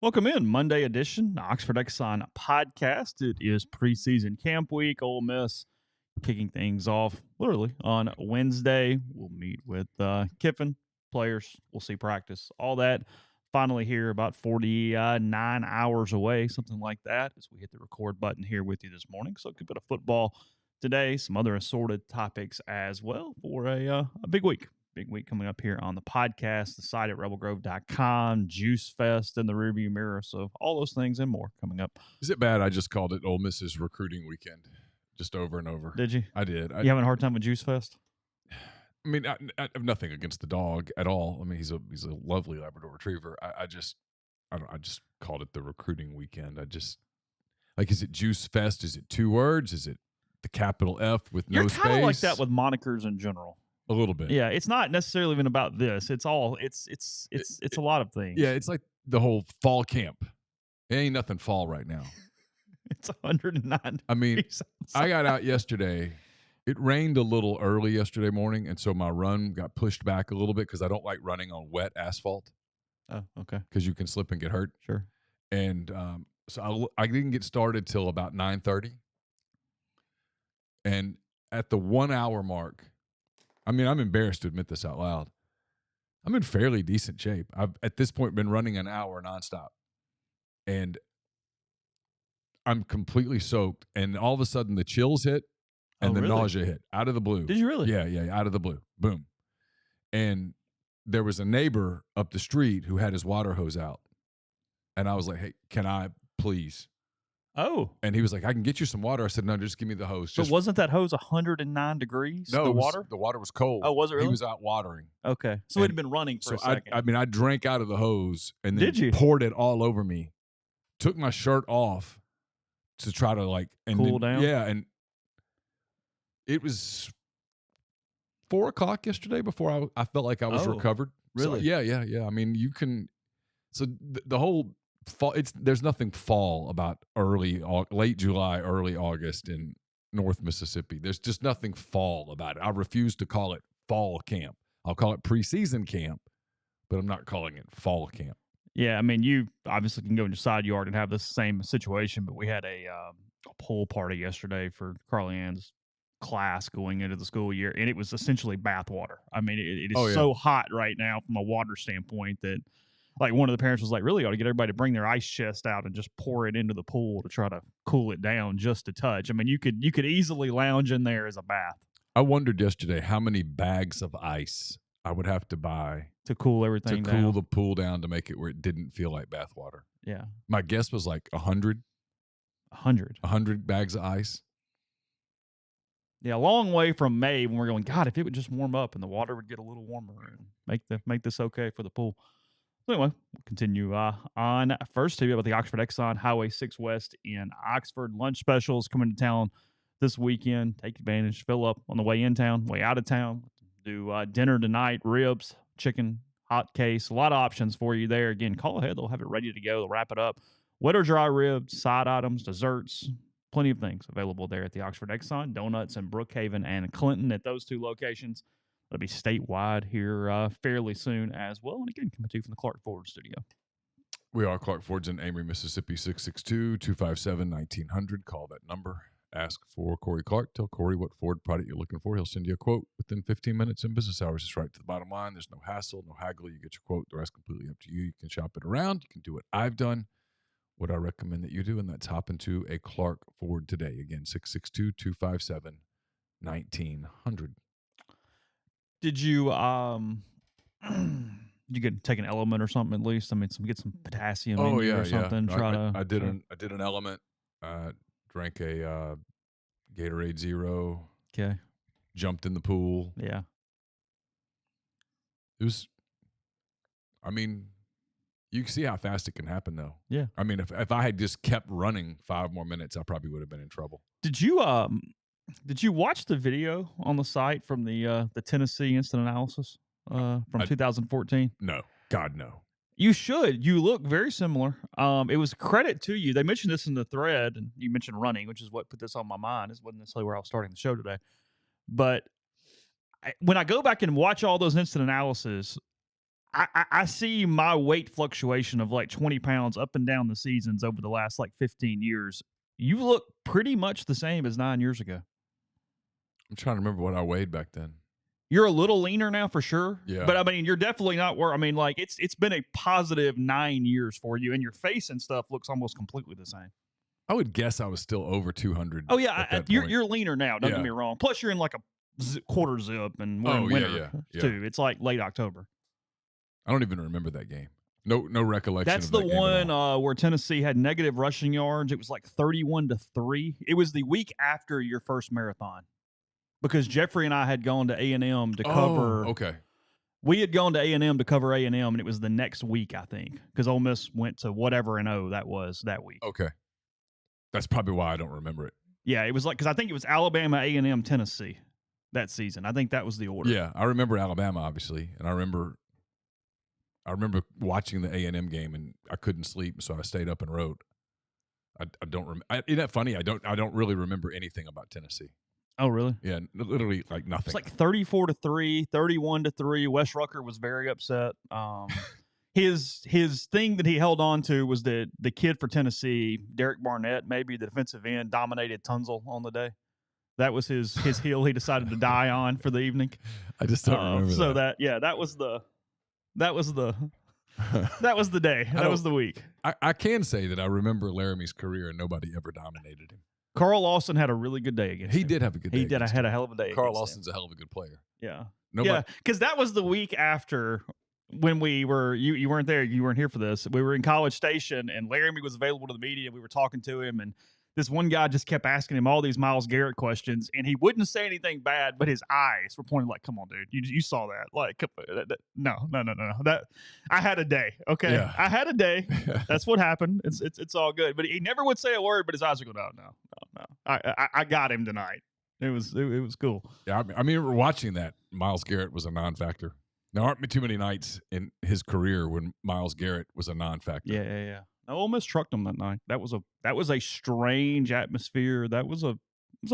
Welcome in, Monday edition, Oxford Exxon Podcast. It is preseason camp week. Ole Miss kicking things off literally on Wednesday. We'll meet with Kiffin, players. We'll see practice, all that. Finally here, about 49 hours away, something like that, as we hit the record button here with you this morning. So a good bit of football today, some other assorted topics as well for a big week. Big week coming up here on the podcast, the site at rebelgrove.com, Juice Fest in the rearview mirror. So all those things and more coming up. Is it bad? I just called it Ole Miss's recruiting weekend, just over and over. Did you? I did. You having a hard time with Juice Fest? I mean, I have nothing against the dog at all. I mean, he's a lovely Labrador Retriever. I just called it the recruiting weekend. Is it Juice Fest? Is it two words? Is it the capital F with no space? You're kind of like that with monikers in general. A little bit. Yeah, it's not necessarily even about this. It's a lot of things. Yeah, it's like the whole fall camp. It ain't nothing fall right now. It's 109. I mean, I got out yesterday. It rained a little early yesterday morning, and so my run got pushed back a little bit because I don't like running on wet asphalt. Oh, okay. Because you can slip and get hurt. Sure. And so I didn't get started till about 9:30. And at the 1 hour mark, I mean, I'm embarrassed to admit this out loud. I'm in fairly decent shape. I've, at this point, been running an hour nonstop. And I'm completely soaked. And all of a sudden, the chills hit and the nausea hit out of the blue. Did you really? Yeah, out of the blue. Boom. And there was a neighbor up the street who had his water hose out. And I was like, hey, can I please? Oh. And he was like, I can get you some water. I said, no, just give me the hose. But wasn't that hose 109 degrees? No, the water? The water was cold. Oh, was it really? He was out watering. Okay. So it had been running for a second. I drank out of the hose and then poured it all over me. Took my shirt off to try to cool down? Yeah. And it was 4 o'clock yesterday before I felt like I was recovered. Really? So, yeah. I mean, you can. So the whole fall. There's nothing fall about late July, early August in North Mississippi. There's just nothing fall about it. I refuse to call it fall camp. I'll call it preseason camp, but I'm not calling it fall camp. Yeah, I mean, you obviously can go in your side yard and have this same situation, but we had a pool party yesterday for Carly Ann's class going into the school year, and it was essentially bath water. I mean, it is so hot right now from a water standpoint that, like, one of the parents was like, really ought to get everybody to bring their ice chest out and just pour it into the pool to try to cool it down just a touch. I mean, you could easily lounge in there as a bath. I wondered yesterday how many bags of ice I would have to buy to cool everything down. To cool the pool down to make it where it didn't feel like bath water. Yeah. My guess was like 100. 100 bags of ice. Yeah, a long way from May when we're going, God, if it would just warm up and the water would get a little warmer and make this okay for the pool. So anyway, we'll continue on. First, tell you about the Oxford Exxon Highway 6 West in Oxford. Lunch specials coming to town this weekend. Take advantage, fill up on the way in town, way out of town. Do dinner tonight, ribs, chicken, hot case. A lot of options for you there. Again, call ahead. They'll have it ready to go. They'll wrap it up. Wet or dry ribs, side items, desserts, plenty of things available there at the Oxford Exxon. Donuts in Brookhaven and Clinton at those two locations. It'll be statewide here fairly soon as well. And again, coming to you from the Clark Ford studio. We are Clark Ford's in Amory, Mississippi, 662-257-1900. Call that number. Ask for Corey Clark. Tell Corey what Ford product you're looking for. He'll send you a quote within 15 minutes in business hours. It's right to the bottom line. There's no hassle, no haggle. You get your quote. The rest completely up to you. You can shop it around. You can do what I've done, what I recommend that you do, and that's hop into a Clark Ford today. Again, 662-257-1900. Did you you could take an element or something at least? I mean, get some potassium in you or something. Yeah. I did an element. Drank a Gatorade Zero. Okay. Jumped in the pool. Yeah. It was. I mean, you can see how fast it can happen, though. Yeah. I mean, if I had just kept running 5 more minutes, I probably would have been in trouble. Did you watch the video on the site from the Tennessee instant analysis from 2014? No. God, no. You should. You look very similar. It was credit to you. They mentioned this in the thread, and you mentioned running, which is what put this on my mind. This wasn't necessarily where I was starting the show today. But when I go back and watch all those instant analysis, I see my weight fluctuation of like 20 pounds up and down the seasons over the last like 15 years. You look pretty much the same as 9 years ago. I'm trying to remember what I weighed back then. You're a little leaner now for sure. Yeah. But I mean, you're definitely not where, I mean, like it's been a positive 9 years for you, and your face and stuff looks almost completely the same. I would guess I was still over 200. Oh yeah. You're leaner now. Don't get me wrong. Plus you're in like a quarter zip and we're in winter too. It's like late October. I don't even remember that game. No recollection. That's the one where Tennessee had negative rushing yards. It was like 31-3. It was the week after your first marathon, because Jeffrey and I had gone to A&M to cover. Okay. We had gone to A&M to cover A&M, and it was the next week, I think, because Ole Miss went to whatever that was that week. Okay. That's probably why I don't remember it. Yeah, it was like, because I think it was Alabama, A&M, Tennessee that season. I think that was the order. Yeah, I remember Alabama, obviously, and I remember watching the A&M game, and I couldn't sleep, so I stayed up and wrote. I don't remember. Isn't that funny? I don't really remember anything about Tennessee. Oh, really? Yeah, literally like nothing. It's like 34-3, 31-3. Wes Rucker was very upset. His thing that he held on to was that the kid for Tennessee, Derek Barnett, maybe the defensive end, dominated Tunzel on the day. That was his hill he decided to die on for the evening. I just don't remember so that. That was the day. That was the week. I can say that I remember Laramie's career and nobody ever dominated him. Carl Lawson had a really good day against him. He did have a good day. He had a hell of a day. Carl Lawson's a hell of a good player. Yeah. Nobody, yeah, because that was the week after when we were, you weren't there, you weren't here for this. We were in College Station, and Laramie was available to the media. We were talking to him, and this one guy just kept asking him all these Myles Garrett questions, and he wouldn't say anything bad, but his eyes were pointing like, come on, dude. You saw that. Like, no. That I had a day, okay? Yeah. I had a day. That's what happened. It's all good. But he never would say a word, but his eyes would go, no. I got him tonight. It was cool. Yeah, I mean, watching that, Myles Garrett was a non-factor. There aren't too many nights in his career when Myles Garrett was a non-factor. Yeah. No, Ole Miss trucked them that night. That was a strange atmosphere. It was a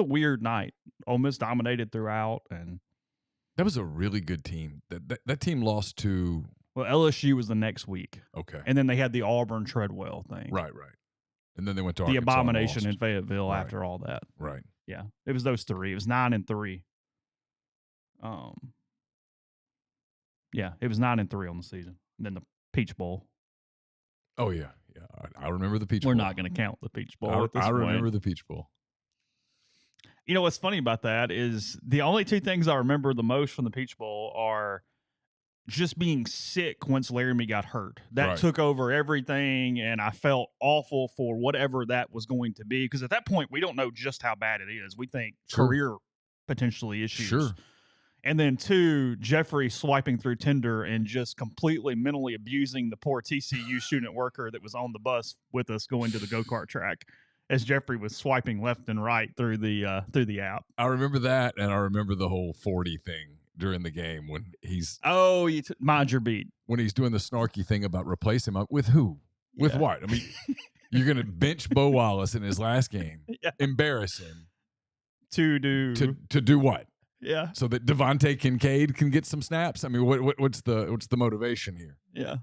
weird night. Ole Miss dominated throughout, and that was a really good team. That team lost to LSU was the next week. Okay, and then they had the Auburn Treadwell thing. Right. And then they went to the Arkansas abomination in Fayetteville after all that. Right. Yeah, it was those three. It was 9-3. Yeah, it was 9-3 on the season. And then the Peach Bowl. Oh yeah. I remember the Peach Bowl. We're not going to count the Peach Bowl at this point. I remember the Peach Bowl. You know what's funny about that is the only two things I remember the most from the Peach Bowl are just being sick once Laramie got hurt. That took over everything, and I felt awful for whatever that was going to be, because at that point we don't know just how bad it is. We think career potentially issues. Sure. And then two, Jeffrey swiping through Tinder and just completely mentally abusing the poor TCU student worker that was on the bus with us going to the go-kart track as Jeffrey was swiping left and right through the app. I remember that, and I remember the whole 40 thing during the game when he's mind your beat. When he's doing the snarky thing about replace him with who? With what? I mean, you're going to bench Bo Wallace in his last game, embarrass him to do what? Yeah. So that Devontae Kincaid can get some snaps. I mean, what's the motivation here? Yeah.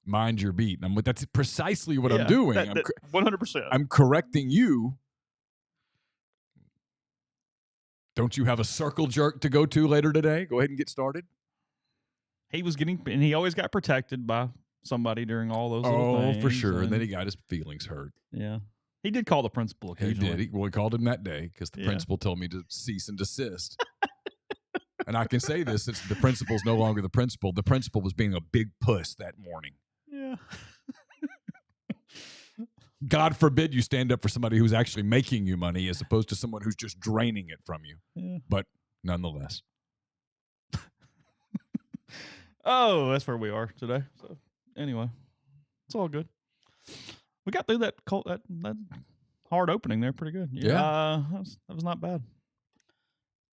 Mind your beat. That's precisely what I'm doing. 100%. I'm correcting you. Don't you have a circle jerk to go to later today? Go ahead and get started. He always got protected by somebody during all those little things. Oh, for sure. And then he got his feelings hurt. Yeah. He did call the principal occasionally. He did. He called him that day because the principal told me to cease and desist. And I can say this, since the principal's no longer the principal. The principal was being a big puss that morning. Yeah. God forbid you stand up for somebody who's actually making you money as opposed to someone who's just draining it from you. Yeah. But nonetheless. Oh, that's where we are today. So anyway, it's all good. We got through that hard opening there pretty good. Yeah. That was not bad.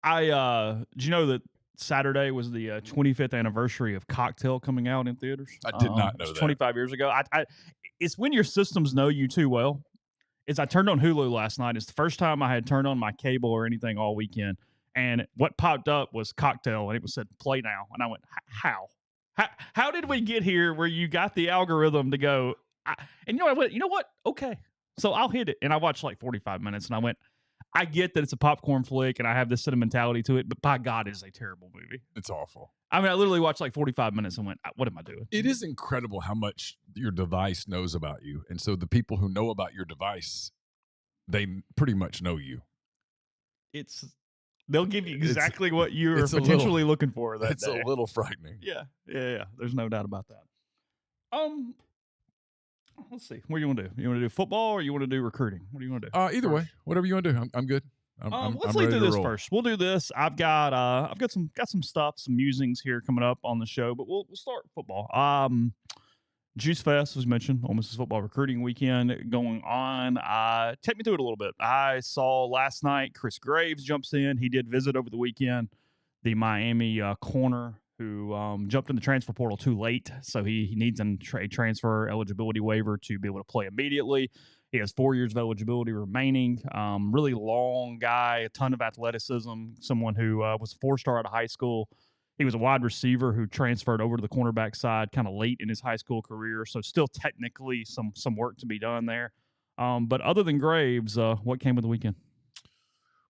Did you know that Saturday was the 25th anniversary of Cocktail coming out in theaters? I did not know that. 25 years ago. It's when your systems know you too well. I turned on Hulu last night. It's the first time I had turned on my cable or anything all weekend. And what popped up was Cocktail, and it was said, play now. And I went, how? How did we get here where you got the algorithm to go? And you know what? Okay, so I'll hit it, and I watched like 45 minutes, and I went, I get that it's a popcorn flick, and I have this sentimentality to it, but by God, it's a terrible movie. It's awful. I mean, I literally watched like 45 minutes and went, what am I doing? It is incredible how much your device knows about you. And so the people who know about your device, they pretty much know you. They'll give you exactly what you're potentially looking for that day. It's a little frightening. Yeah. There's no doubt about that. Let's see. What do you want to do? You want to do football or you want to do recruiting? What do you want to do? Either way, whatever you want to do. I'm good. Let's lead through this first. We'll do this. I've got some stuff, some musings here coming up on the show, but we'll start football. Juice Fest, as mentioned, Ole Miss's football recruiting weekend going on. Take me through it a little bit. I saw last night Chris Graves jumps in. He did visit over the weekend the Miami corner who jumped in the transfer portal too late, so he needs a transfer eligibility waiver to be able to play immediately. He has 4 years of eligibility remaining. Really long guy, a ton of athleticism, someone who was a 4-star out of high school. He was a wide receiver who transferred over to the cornerback side kind of late in his high school career, so still technically some work to be done there. But other than Graves, what came with the weekend?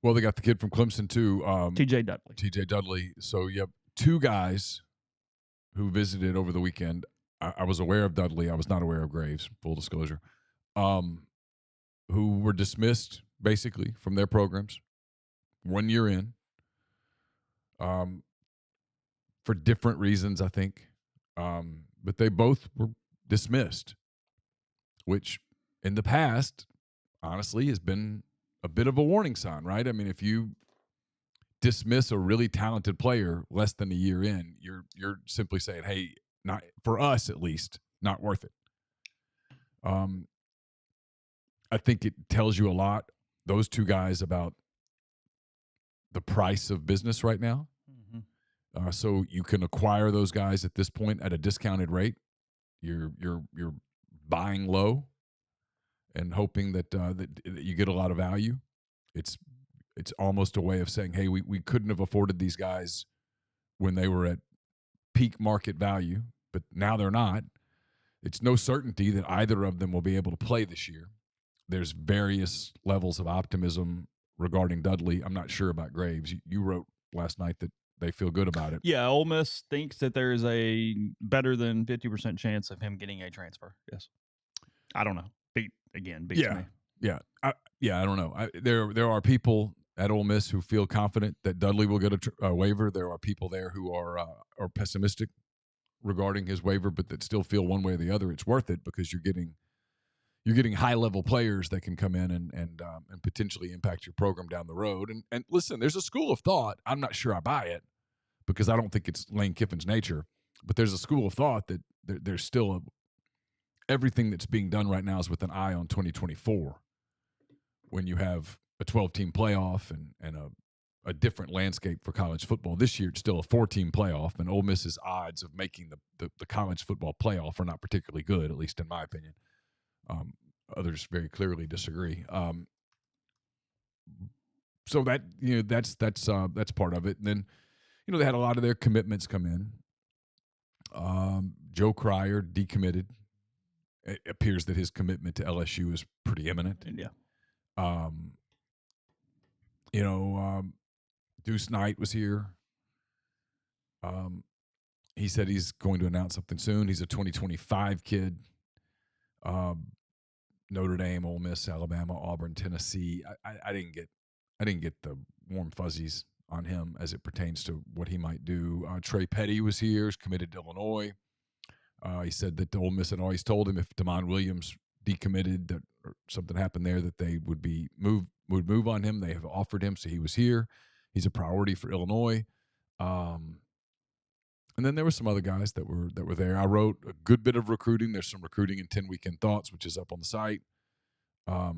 Well, they got the kid from Clemson, too. T.J. Dudley. T.J. Dudley. So, you have 2 guys who visited over the weekend. I was aware of Dudley. I was not aware of Graves, full disclosure. Who were dismissed, basically, from their programs 1 year in. For different reasons, I think. But they both were dismissed, which in the past, honestly, has been a bit of a warning sign, right? I mean, if you dismiss a really talented player less than a year in, you're simply saying, hey, not for us at least, not worth it. I think it tells you a lot, those 2 guys, about the price of business right now. So you can acquire those guys at this point at a discounted rate. You're buying low and hoping that you get a lot of value. It's almost a way of saying, hey, we couldn't have afforded these guys when they were at peak market value, but now they're not. It's no certainty that either of them will be able to play this year. There's various levels of optimism regarding Dudley. I'm not sure about Graves. You wrote last night that they feel good about it. Yeah, Ole Miss thinks that there is a better than 50% chance of him getting a transfer. Yes. I don't know. Beats me. Yeah. I don't know. There are people at Ole Miss who feel confident that Dudley will get a waiver. There are people there who are pessimistic regarding his waiver, but that still feel one way or the other it's worth it because you're getting high-level players that can come in and potentially impact your program down the road. And listen, there's a school of thought. I'm not sure I buy it because I don't think it's Lane Kiffin's nature. But there's a school of thought that there's still everything that's being done right now is with an eye on 2024 when you have a 12-team playoff and a different landscape for college football. This year, it's still a 4-team playoff, and Ole Miss's odds of making the college football playoff are not particularly good, at least in my opinion. Others very clearly disagree. So that that's part of it. And then they had a lot of their commitments come in. Joe Cryer decommitted. It appears that his commitment to LSU is pretty imminent. Yeah. Deuce Knight was here. He said he's going to announce something soon. He's a 2025 kid. Notre Dame, Ole Miss, Alabama, Auburn, Tennessee. I didn't get the warm fuzzies on him as it pertains to what he might do. Trey Petty was here. He's committed to Illinois. He said that Ole Miss had always told him if Damon Williams decommitted, that or something happened there, that they would move on him. They have offered him, so he was here. He's a priority for Illinois. And then there were some other guys that were there. I wrote a good bit of recruiting. There's some recruiting in 10 Weekend Thoughts, which is up on the site. All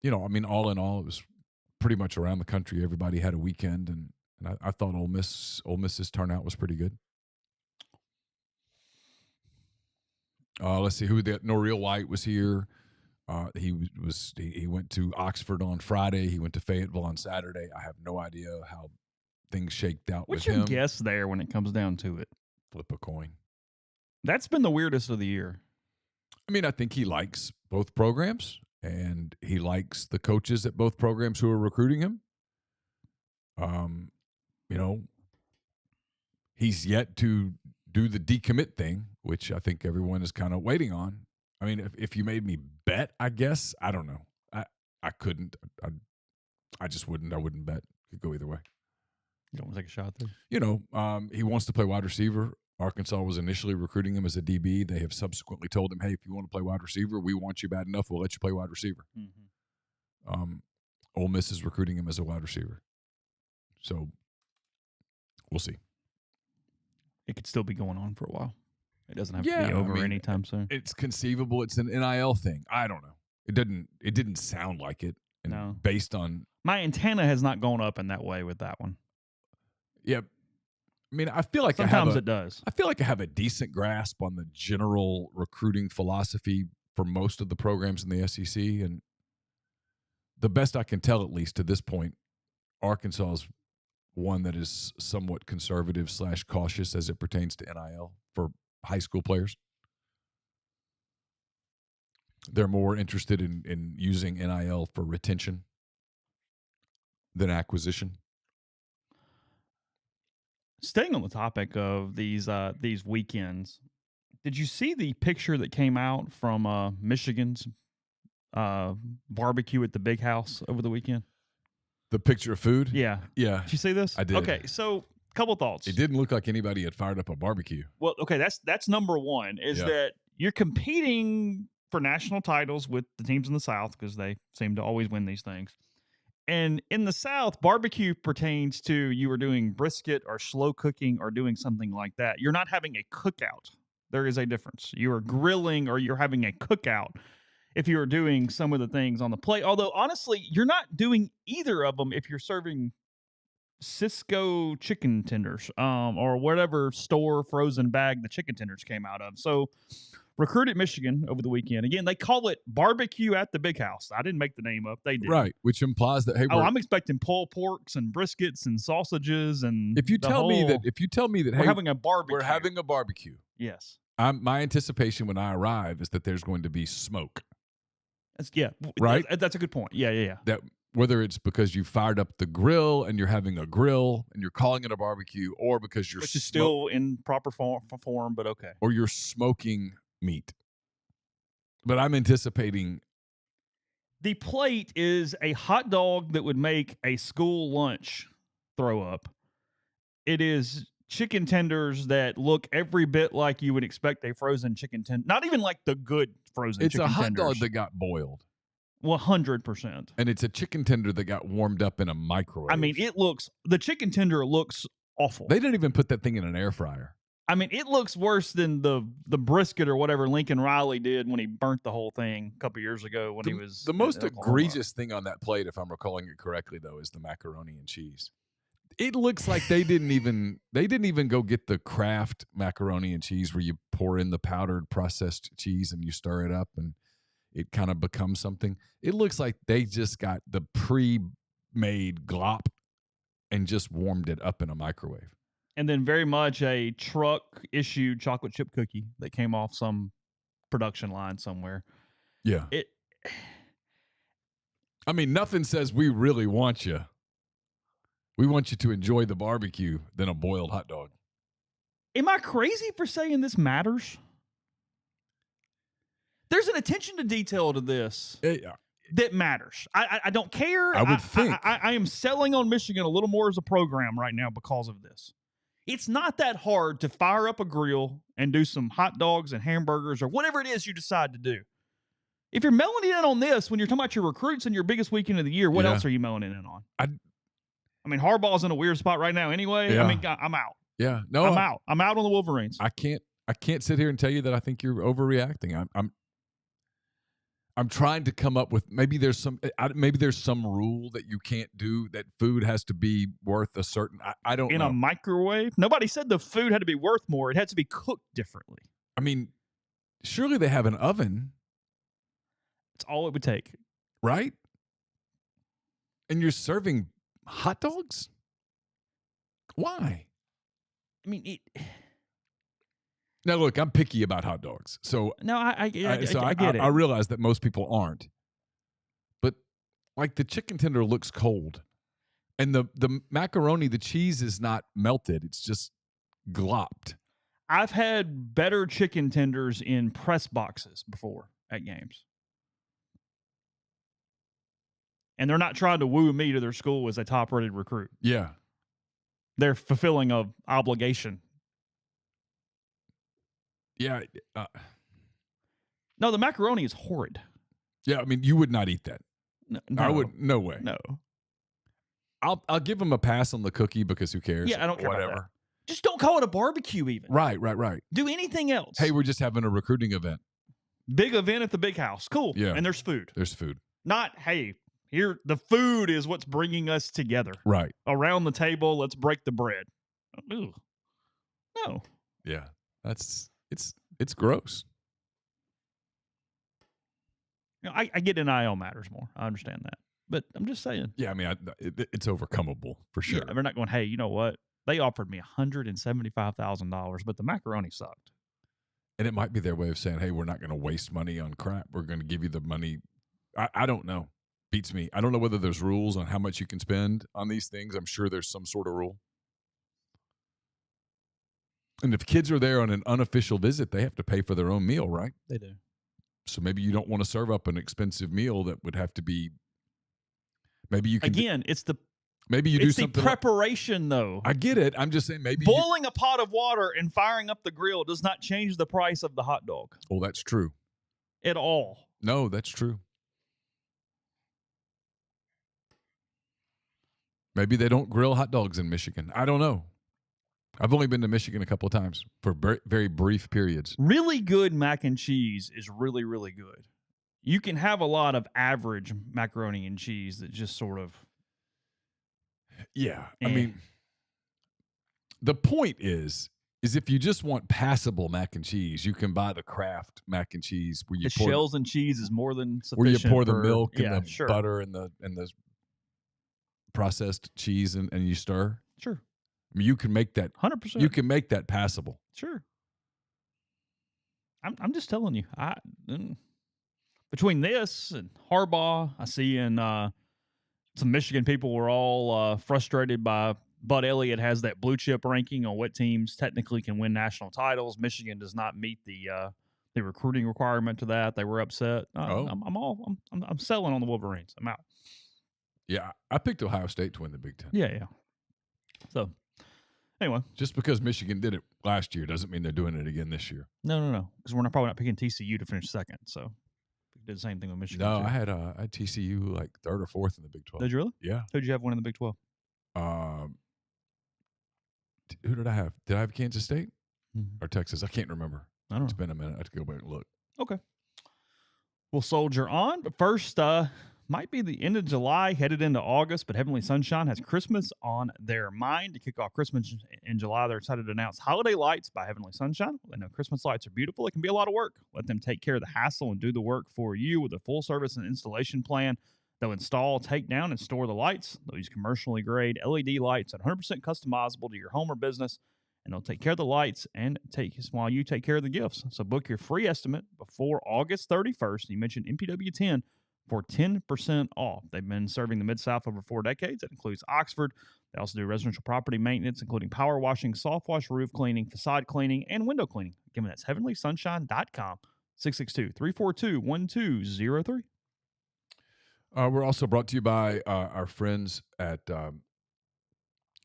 in all, it was pretty much around the country. Everybody had a weekend, and I thought Ole Miss's turnout was pretty good. Let's see who that. Noreel White was here. He went to Oxford on Friday. He went to Fayetteville on Saturday. I have no idea how things shaked out What's with your him. guess there when it comes down to it? Flip a coin. That's been the weirdest of the year. I mean, I think he likes both programs, and he likes the coaches at both programs who are recruiting him. You know, he's yet to do the decommit thing, which I think everyone is kind of waiting on. I mean, if you made me bet, I guess, I don't know. I couldn't. I just wouldn't. I wouldn't bet. Could go either way. You don't want to take a shot there? You know, he wants to play wide receiver. Arkansas was initially recruiting him as a DB. They have subsequently told him, hey, if you want to play wide receiver, we want you bad enough. We'll let you play wide receiver. Mm-hmm. Ole Miss is recruiting him as a wide receiver. So we'll see. It could still be going on for a while. It doesn't have to be over anytime soon. It's conceivable. It's an NIL thing. I don't know. It didn't sound like it. And No. based on my antenna has not gone up in that way with that one. Yeah. I mean, I feel like sometimes it does. I feel like I have a decent grasp on the general recruiting philosophy for most of the programs in the SEC. And the best I can tell, at least to this point, Arkansas is one that is somewhat conservative / cautious as it pertains to NIL for high school players. They're more interested in using NIL for retention than acquisition. Staying on the topic of these weekends, did you see the picture that came out from Michigan's barbecue at the Big House over the weekend? The picture of food? Yeah. Yeah. Did you see this? I did. Okay, so couple thoughts. It didn't look like anybody had fired up a barbecue. Well, okay, that's number one, is that you're competing for national titles with the teams in the South because they seem to always win these things. And in the South, barbecue pertains to you are doing brisket or slow cooking or doing something like that. You're not having a cookout. There is a difference. You are grilling or you're having a cookout if you're doing some of the things on the plate. Although, honestly, you're not doing either of them if you're serving Cisco chicken tenders or whatever store frozen bag the chicken tenders came out of. So recruited Michigan over the weekend. Again, they call it barbecue at the Big House. I didn't make the name up. They did. Right, which implies that, hey, I'm expecting pulled porks and briskets and sausages and if you tell me that we're hey, having a barbecue. We're having a barbecue. Yes. My anticipation when I arrive is that there's going to be smoke. Right? That's a good point. Yeah. That whether it's because you fired up the grill and you're having a grill and you're calling it a barbecue, or because you're which is still in proper form, but okay. Or you're smoking meat. But I'm anticipating the plate is a hot dog that would make a school lunch throw up. It is chicken tenders that look every bit like you would expect a frozen chicken tender. Not even like the good frozen chicken tenders. It's a hot dog that got boiled. 100%. And it's a chicken tender that got warmed up in a microwave. I mean, the chicken tender looks awful. They didn't even put that thing in an air fryer. I mean, it looks worse than the brisket or whatever Lincoln Riley did when he burnt the whole thing a couple years ago when he was the most egregious thing on that plate, if I'm recalling it correctly, though, is the macaroni and cheese. It looks like they didn't even go get the Kraft macaroni and cheese where you pour in the powdered processed cheese and you stir it up and it kind of becomes something. It looks like they just got the pre-made glop and just warmed it up in a microwave. And then very much a truck-issued chocolate chip cookie that came off some production line somewhere. Yeah. I mean, nothing says we really want you. We want you to enjoy the barbecue than a boiled hot dog. Am I crazy for saying this matters? There's an attention to detail to this that matters. I don't care. I would think. I am selling on Michigan a little more as a program right now because of this. It's not that hard to fire up a grill and do some hot dogs and hamburgers or whatever it is you decide to do. If you're mailing in on this when you're talking about your recruits and your biggest weekend of the year, what else are you mailing in on? I mean, Harbaugh's in a weird spot right now anyway. Yeah. I mean, I'm out. Yeah. No, I'm out. I'm out on the Wolverines. I can't sit here and tell you that I think you're overreacting. I'm trying to come up with maybe there's some rule that you can't do, that food has to be worth a certain I don't know. In a microwave? Nobody said the food had to be worth more. It had to be cooked differently. I mean, surely they have an oven. It's all it would take. Right? And you're serving hot dogs? Why? I mean, Now, look, I'm picky about hot dogs. So, no, I get it. I realize that most people aren't. But, like, the chicken tender looks cold. And the macaroni, the cheese is not melted. It's just glopped. I've had better chicken tenders in press boxes before at games. And they're not trying to woo me to their school as a top-rated recruit. Yeah. They're fulfilling an obligation. Yeah. No, the macaroni is horrid. Yeah, I mean, you would not eat that. No, I would. No way. No. I'll give them a pass on the cookie because who cares? Yeah, I don't care Whatever. about that. Just don't call it a barbecue even. Right. Do anything else. Hey, we're just having a recruiting event. Big event at the big house. Cool. Yeah. And there's food. There's food. Not, hey, here, the food is what's bringing us together. Right. Around the table, let's break the bread. Ugh. No. Yeah. It's gross. You know, I get NIL matters more. I understand that. But I'm just saying. Yeah, I mean, it's overcomeable for sure. Yeah, they're not going, hey, you know what? They offered me $175,000, but the macaroni sucked. And it might be their way of saying, hey, we're not going to waste money on crap. We're going to give you the money. I don't know. Beats me. I don't know whether there's rules on how much you can spend on these things. I'm sure there's some sort of rule. And if kids are there on an unofficial visit, they have to pay for their own meal, right? They do. So maybe you don't want to serve up an expensive meal that would have to be. Maybe you can. Again, it's the. Maybe you do it's something. The preparation, though. I get it. I'm just saying maybe. Boiling a pot of water and firing up the grill does not change the price of the hot dog. Oh, that's true. At all. No, that's true. Maybe they don't grill hot dogs in Michigan. I don't know. I've only been to Michigan a couple of times for very brief periods. Really good mac and cheese is really, really good. You can have a lot of average macaroni and cheese that just sort of. Yeah. I mean, the point is if you just want passable mac and cheese, you can buy the Kraft mac and cheese where you the shells and cheese is more than sufficient. Where you pour the milk and the sure. butter and the processed cheese and you stir. Sure. I mean, you can make that 100%. You can make that passable. Sure. I'm just telling you. Between this and Harbaugh, I see in some Michigan people were all frustrated by Bud Elliott has that blue chip ranking on what teams technically can win national titles. Michigan does not meet the recruiting requirement to that. They were upset. I'm selling on the Wolverines. I'm out. Yeah, I picked Ohio State to win the Big Ten. Yeah. So, anyway. Just because Michigan did it last year doesn't mean they're doing it again this year. No. Because we're probably not picking TCU to finish second. So, we did the same thing with Michigan. No, too. I had TCU like third or fourth in the Big 12. Did you really? Yeah. Who did you have one in the Big 12? Who did I have? Did I have Kansas State Mm-hmm. or Texas? I can't remember. I don't know. It's been a minute. I have to go back and look. Okay. We'll soldier on. But first, might be the end of July, headed into August, but Heavenly Sunshine has Christmas on their mind. To kick off Christmas in July, they're excited to announce Holiday Lights by Heavenly Sunshine. They know Christmas lights are beautiful. It can be a lot of work. Let them take care of the hassle and do the work for you with a full service and installation plan. They'll install, take down, and store the lights. They'll use commercially grade LED lights and 100% customizable to your home or business. And they'll take care of the lights and while you take care of the gifts. So book your free estimate before August 31st. You mentioned MPW10 for 10% off. They've been serving the Mid-South over 4 decades. That includes Oxford. They also do residential property maintenance, including power washing, soft wash, roof cleaning, facade cleaning, and window cleaning. Again, that's heavenlysunshine.com, 662-342-1203. We're also brought to you by our friends at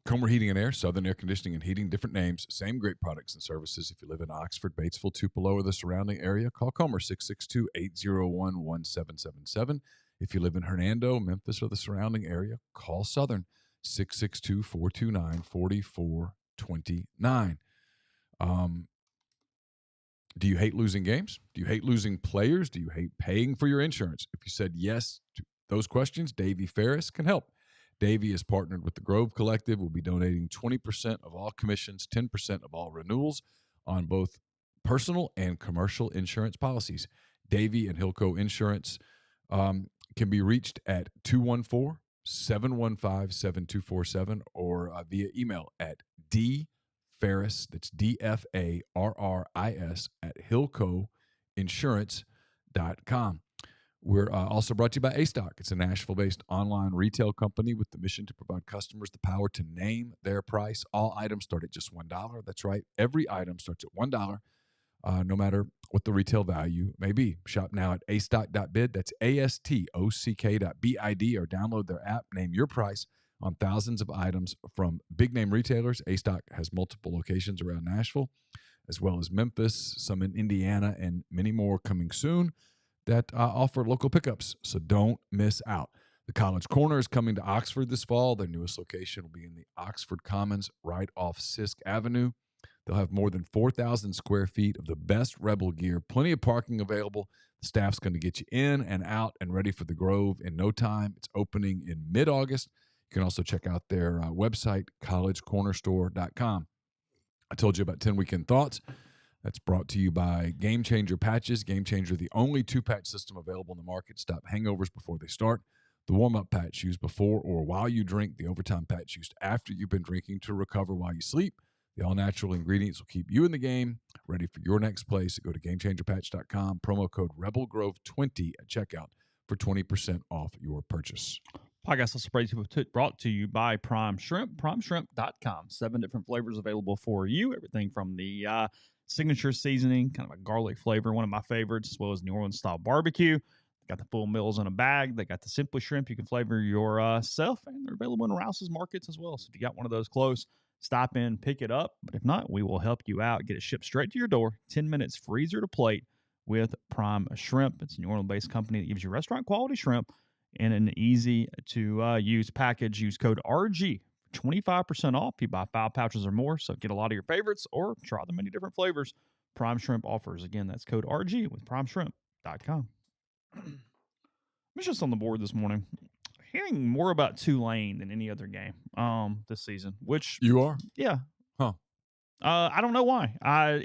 Comer Heating and Air, Southern Air Conditioning and Heating, different names, same great products and services. If you live in Oxford, Batesville, Tupelo, or the surrounding area, call Comer 662-801-1777. If you live in Hernando, Memphis, or the surrounding area, call Southern 662-429-4429. Do you hate losing games? Do you hate losing players? Do you hate paying for your insurance? If you said yes to those questions, Davey Ferris can help. Davey is partnered with the Grove Collective. We'll be donating 20% of all commissions, 10% of all renewals on both personal and commercial insurance policies. Davey and Hilco Insurance can be reached at 715-7247 or via email at dfarris, that's DFARRIS, at hillcoinsurance.com. We're also brought to you by A-Stock. It's a Nashville-based online retail company with the mission to provide customers the power to name their price. All items start at just $1. That's right. Every item starts at $1, no matter what the retail value may be. Shop now at astock.bid. That's ASTOCK.BID, or download their app. Name your price on thousands of items from big-name retailers. A-Stock has multiple locations around Nashville, as well as Memphis, some in Indiana, and many more coming soon that offer local pickups, so don't miss out. The College Corner is coming to Oxford this fall. Their newest location will be in the Oxford Commons right off Sisk Avenue. They'll have more than 4,000 square feet of the best Rebel gear, plenty of parking available. The staff's going to get you in and out and ready for the Grove in no time. It's opening in mid-August. You can also check out their website, collegecornerstore.com. I told you about 10 Weekend Thoughts. That's brought to you by Game Changer Patches. Game Changer, the only two-patch system available in the market. Stop hangovers before they start. The warm-up patch used before or while you drink. The overtime patch used after you've been drinking to recover while you sleep. The all-natural ingredients will keep you in the game, ready for your next play. So go to GameChangerPatch.com, promo code RebelGrove20 at checkout for 20% off your purchase. Podcast also brought to you by Prime Shrimp, PrimeShrimp.com. 7 different flavors available for you. Everything from the signature seasoning, kind of a garlic flavor, one of my favorites, as well as New Orleans style barbecue. They got the full meals in a bag. They got the Simply Shrimp. You can flavor yourself, and they're available in Rouse's Markets as well. So if you got one of those close, stop in, pick it up. But if not, we will help you out. Get it shipped straight to your door, 10 minutes freezer to plate with Prime Shrimp. It's a New Orleans-based company that gives you restaurant quality shrimp in an easy to use package. Use code RG. 25% off. You buy 5 pouches or more, so get a lot of your favorites or try the many different flavors Prime Shrimp offers. Again, that's code RG with primeshrimp.com. I'm just on the board this morning, hearing more about Tulane than any other game this season, which... You are? Yeah. Huh. I don't know why. Well,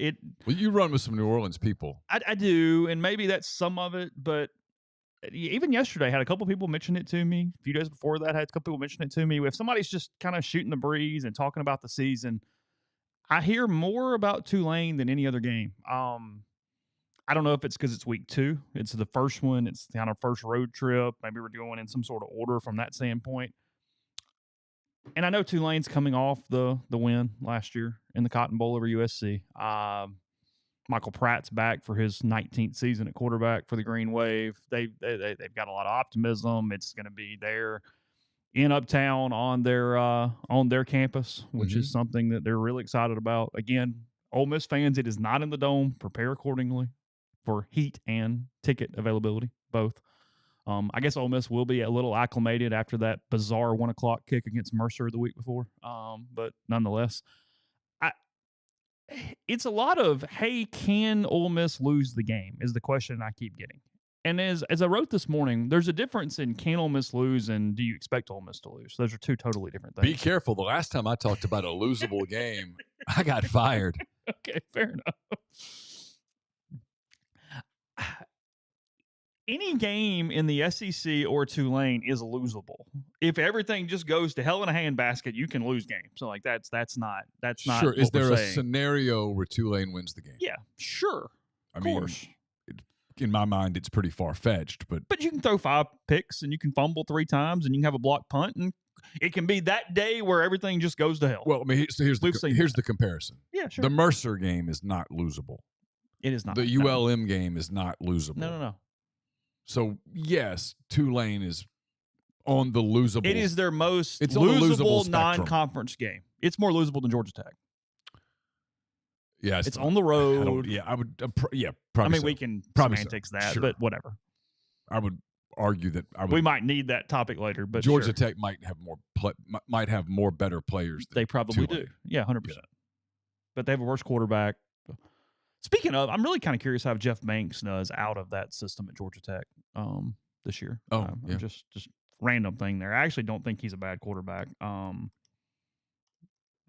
you run with some New Orleans people. I do, and maybe that's some of it, but even yesterday, I had a couple people mention it to me. A few days before that, I had a couple people mention it to me. If somebody's just kind of shooting the breeze and talking about the season, I hear more about Tulane than any other game. I don't know if it's because it's week 2. It's the first one. It's kind of first road trip. Maybe we're going in some sort of order from that standpoint. And I know Tulane's coming off the win last year in the Cotton Bowl over USC. Michael Pratt's back for his 19th season at quarterback for the Green Wave. They've got a lot of optimism. It's going to be there in Uptown on their campus, which is something that they're really excited about. Again, Ole Miss fans, it is not in the Dome. Prepare accordingly for heat and ticket availability, both. I guess Ole Miss will be a little acclimated after that bizarre 1 o'clock kick against Mercer the week before. But nonetheless, it's a lot of, hey, can Ole Miss lose the game is the question I keep getting. And as I wrote this morning, there's a difference in can Ole Miss lose and do you expect Ole Miss to lose? Those are two totally different things. Be careful. The last time I talked about a losable game, I got fired. Okay, fair enough. Any game in the SEC or Tulane is losable. If everything just goes to hell in a handbasket, you can lose games. So like that's not sure. Is there a saying. Scenario where Tulane wins the game? Yeah, sure. Of course. In my mind, it's pretty far fetched, but you can throw 5 picks and you can fumble 3 times and you can have a block punt and it can be that day where everything just goes to hell. Well, I mean, so here's the comparison. Yeah, sure. The Mercer game is not losable. It is not. The ULM game is not losable. No. So yes, Tulane is on the losable. It is their most it's losable non-conference game. It's more losable than Georgia Tech. Yeah, it's on the road. I would. Probably. I mean, we can semantics that, sure. But whatever. I would argue that we might need that topic later, but Georgia Tech might have more better players. They probably do. Yeah, 100%. Yeah. But they have a worse quarterback. Speaking of, I'm really kind of curious how Jeff Banks does out of that system at Georgia Tech this year. Yeah. Just random thing there. I actually don't think he's a bad quarterback. I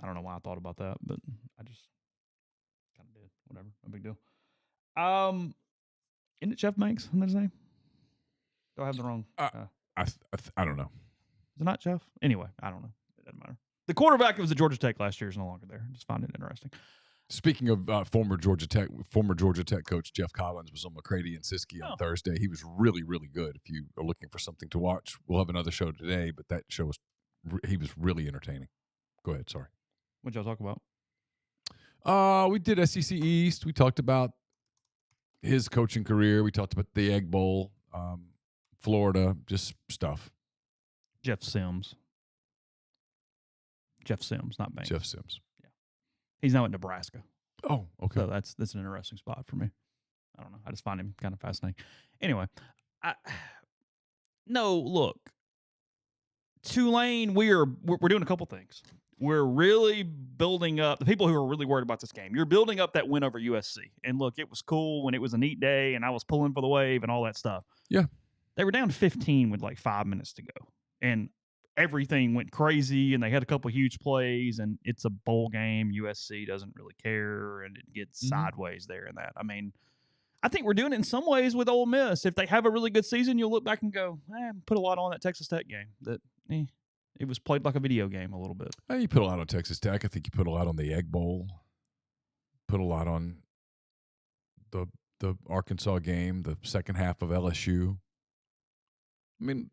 don't know why I thought about that, but I just kind of did. Whatever, no big deal. Isn't it Jeff Banks? Isn't that his name? Do I have the wrong? I don't know. Is it not Jeff? Anyway, I don't know. It doesn't matter. The quarterback who was at Georgia Tech last year is no longer there. Just find it interesting. Speaking of former Georgia Tech coach Jeff Collins was on McCready and Siskey on Thursday. He was really, really good. If you are looking for something to watch, we'll have another show today, but that show he was really entertaining. Go ahead. Sorry. What y'all talk about? We did SEC East. We talked about his coaching career. We talked about the Egg Bowl, Florida, just stuff. Jeff Sims, not Banks. Jeff Sims. Yeah, he's now at Nebraska. Oh, okay. So that's an interesting spot for me. I don't know. I just find him kind of fascinating. Anyway, look, Tulane. We're doing a couple things. We're really building up the people who are really worried about this game. You're building up that win over USC. And look, it was cool when it was a neat day and I was pulling for the wave and all that stuff. Yeah. They were down 15 with like 5 minutes to go. And everything went crazy and they had a couple huge plays and it's a bowl game. USC doesn't really care and it gets sideways there and that. I mean, I think we're doing it in some ways with Ole Miss. If they have a really good season, you'll look back and go, put a lot on that Texas Tech game. It was played like a video game a little bit. You put a lot on Texas Tech. I think you put a lot on the Egg Bowl. Put a lot on the Arkansas game, the second half of LSU. I mean,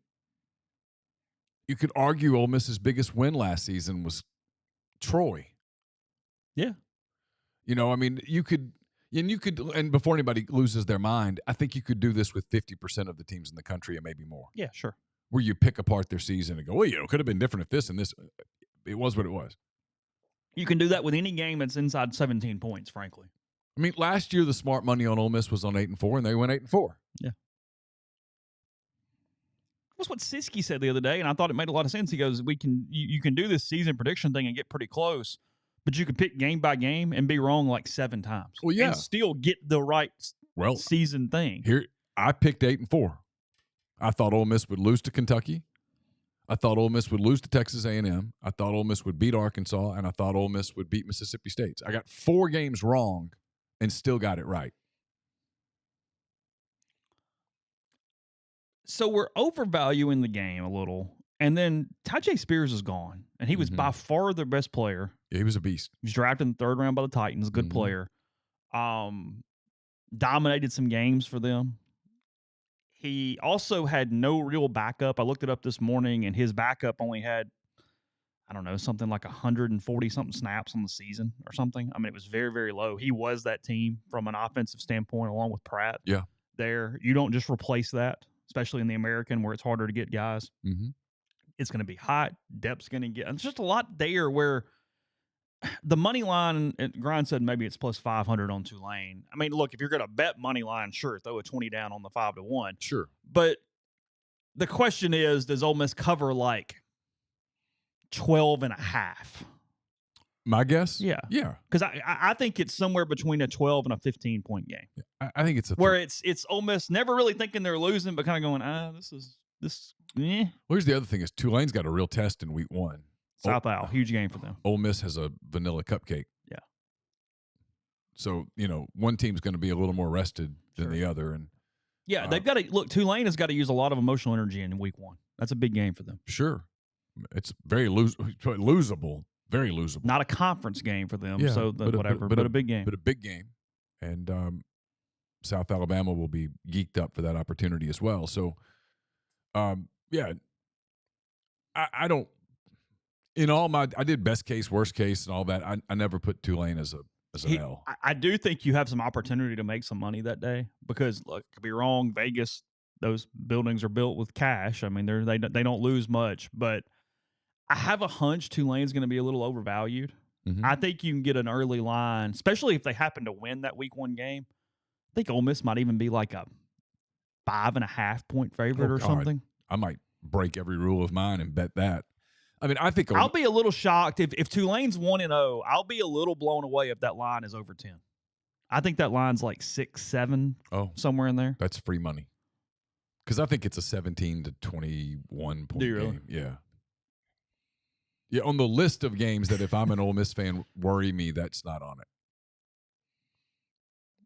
you could argue Ole Miss's biggest win last season was Troy. Yeah. I mean, you could, and before anybody loses their mind, I think you could do this with 50% of the teams in the country and maybe more. Yeah, sure. Where you pick apart their season and go, well, it could have been different if this and this. It was what it was. You can do that with any game that's inside 17 points, frankly. I mean, last year the smart money on Ole Miss was on 8-4, and they went 8-4. Yeah. That's what Siskey said the other day, and I thought it made a lot of sense. He goes, you can do this season prediction thing and get pretty close, but you can pick game by game and be wrong like 7 times. Well, yeah. And still get the right season thing. Here, I picked 8-4. I thought Ole Miss would lose to Kentucky. I thought Ole Miss would lose to Texas A&M. I thought Ole Miss would beat Arkansas, and I thought Ole Miss would beat Mississippi State. I got 4 games wrong and still got it right. So we're overvaluing the game a little, and then Tajay Spears is gone, and he was by far their best player. Yeah, he was a beast. He was drafted in the 3rd round by the Titans, good player. Dominated some games for them. He also had no real backup. I looked it up this morning, and his backup only had, I don't know, something like 140-something snaps on the season or something. I mean, it was very, very low. He was that team from an offensive standpoint, along with Pratt. Yeah. There. You don't just replace that, especially in the American where it's harder to get guys. It's going to be hot. Depth's going to get – there's just a lot there where – the money line, Grind said maybe it's plus 500 on Tulane. I mean, look, if you're going to bet money line, sure, throw a 20 down on the 5-1. Sure. But the question is, does Ole Miss cover like 12.5? My guess? Yeah. Yeah. Because I think it's somewhere between a 12 and a 15-point game. Yeah. I think it's where it's Ole Miss never really thinking they're losing, but kind of going, this. Well, here's the other thing is Tulane's got a real test in week 1. South Al, huge game for them. Ole Miss has a vanilla cupcake. Yeah. So, one team's going to be a little more rested than the other. And yeah, they've got to look. Tulane has got to use a lot of emotional energy in week 1. That's a big game for them. Sure. It's very losable. Very losable. Not a conference game for them. Yeah, so but a big game. But a big game. And South Alabama will be geeked up for that opportunity as well. So, yeah, I don't. I did best case, worst case, and all that. I never put Tulane as an L. I do think you have some opportunity to make some money that day because, look, I could be wrong. Vegas, those buildings are built with cash. I mean, they don't lose much, but I have a hunch Tulane's going to be a little overvalued. I think you can get an early line, especially if they happen to win that week 1 game. I think Ole Miss might even be like a 5.5-point favorite or something. I might break every rule of mine and bet that. I mean, I think I'll be a little shocked if Tulane's 1-0. I'll be a little blown away if that line is over 10. I think that line's like 6, 7, somewhere in there. That's free money. Because I think it's a 17 to 21 point game. Really? Yeah. Yeah, on the list of games that if I'm an Ole Miss fan worry me, that's not on it.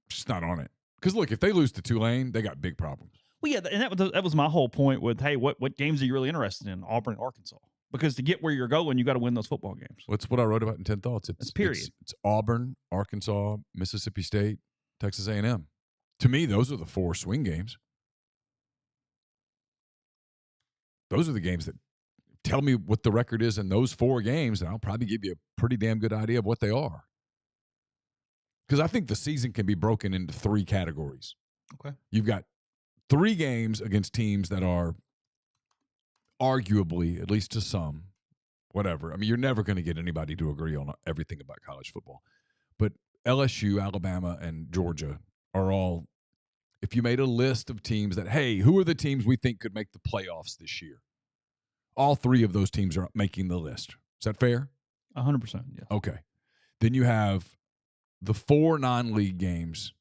Just not on it. Because look, if they lose to Tulane, they got big problems. Well, yeah, and that was my whole point with, hey, what games are you really interested in? Auburn, Arkansas. Because to get where you're going, you got to win those football games. What's what I wrote about in 10 Thoughts. That's period. It's Auburn, Arkansas, Mississippi State, Texas A&M. To me, those are the 4 swing games. Those are the games that tell me what the record is in those 4 games, and I'll probably give you a pretty damn good idea of what they are. Because I think the season can be broken into 3 categories. Okay. You've got 3 games against teams that are arguably, at least to some, whatever. I mean, you're never going to get anybody to agree on everything about college football. But LSU, Alabama, and Georgia are all, if you made a list of teams that, hey, who are the teams we think could make the playoffs this year? All 3 of those teams are making the list. Is that fair? 100%, yes. Okay. Then you have the 4 non-league games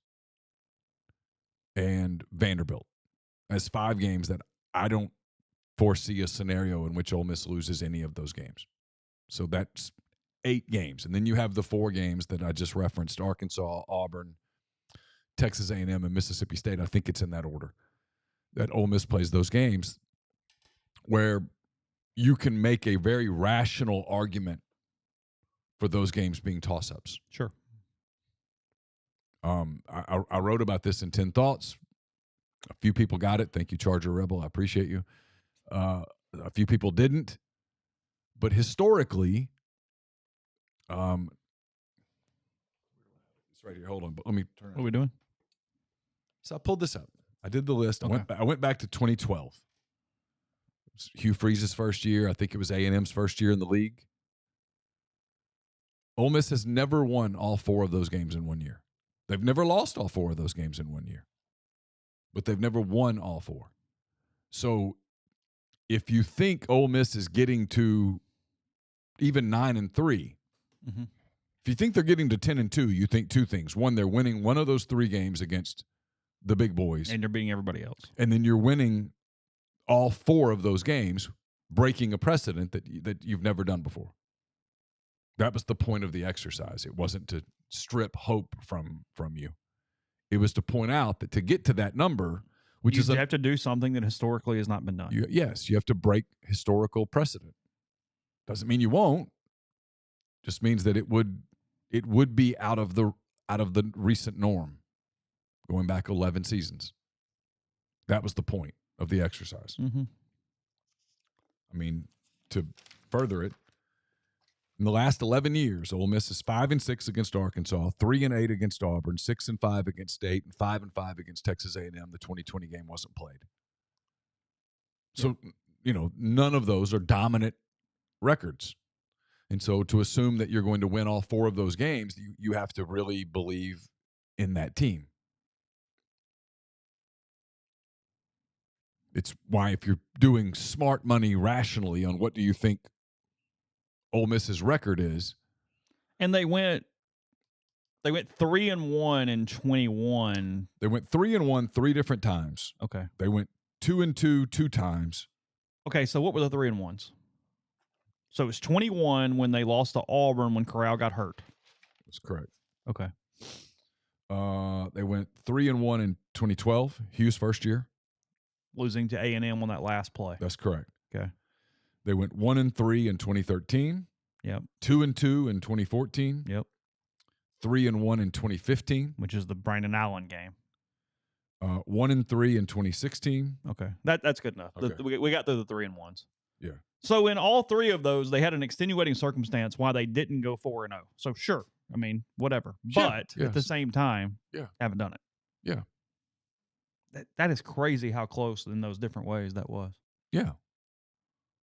and Vanderbilt as 5 games that I don't foresee a scenario in which Ole Miss loses any of those games. So that's 8 games. And then you have the 4 games that I just referenced, Arkansas, Auburn, Texas A&M, and Mississippi State. I think it's in that order that Ole Miss plays those games where you can make a very rational argument for those games being toss-ups. Sure. I wrote about this in 10 Thoughts. A few people got it. Thank you, Charger Rebel. I appreciate you. A few people didn't. But historically, it's right here. Hold on. Let me turn it. What are we doing? So I pulled this up. I did the list. Okay. I went back to 2012. It was Hugh Freeze's first year. I think it was A&M's first year in the league. Ole Miss has never won all 4 of those games in one year. They've never lost all 4 of those games in one year. But they've never won all 4. So if you think Ole Miss is getting to even 9-3, mm-hmm. if you think they're getting to 10-2, you think 2 things. One, they're winning one of those 3 games against the big boys. And you're beating everybody else. And then you're winning all 4 of those games, breaking a precedent that you've never done before. That was the point of the exercise. It wasn't to strip hope from you. It was to point out that to get to that number, which you have to do something that historically has not been done. Yes, you have to break historical precedent. Doesn't mean you won't. Just means that it would be out of the recent norm, going back 11 seasons. That was the point of the exercise. Mm-hmm. I mean, to further it, in the last 11 years, Ole Miss is 5-6 against Arkansas, 3-8 against Auburn, 6-5 against State, and 5-5 against Texas A&M. The 2020 game wasn't played. So, none of those are dominant records. And so to assume that you're going to win all 4 of those games, you have to really believe in that team. It's why if you're doing smart money rationally on what do you think Ole Miss's record is. And they went 3-1 in 21. They went 3-1 3 different times. Okay. They went 2-2 2 times. Okay, so what were the 3-1s? So it was 21 when they lost to Auburn when Corral got hurt. That's correct. Okay. They went 3-1 in 2012, Hugh's first year. Losing to A&M on that last play. That's correct. Okay. They went 1-3 in 2013. Yep. 2-2 in 2014. Yep. 3-1 in 2015, which is the Brandon Allen game. 1-3 in 2016. Okay, that's good enough. Okay. We got through the 3-1s. Yeah. So in all 3 of those, they had an extenuating circumstance why they didn't go 4-0. So sure, I mean whatever, but at the same time, haven't done it. Yeah. That is crazy how close in those different ways that was. Yeah.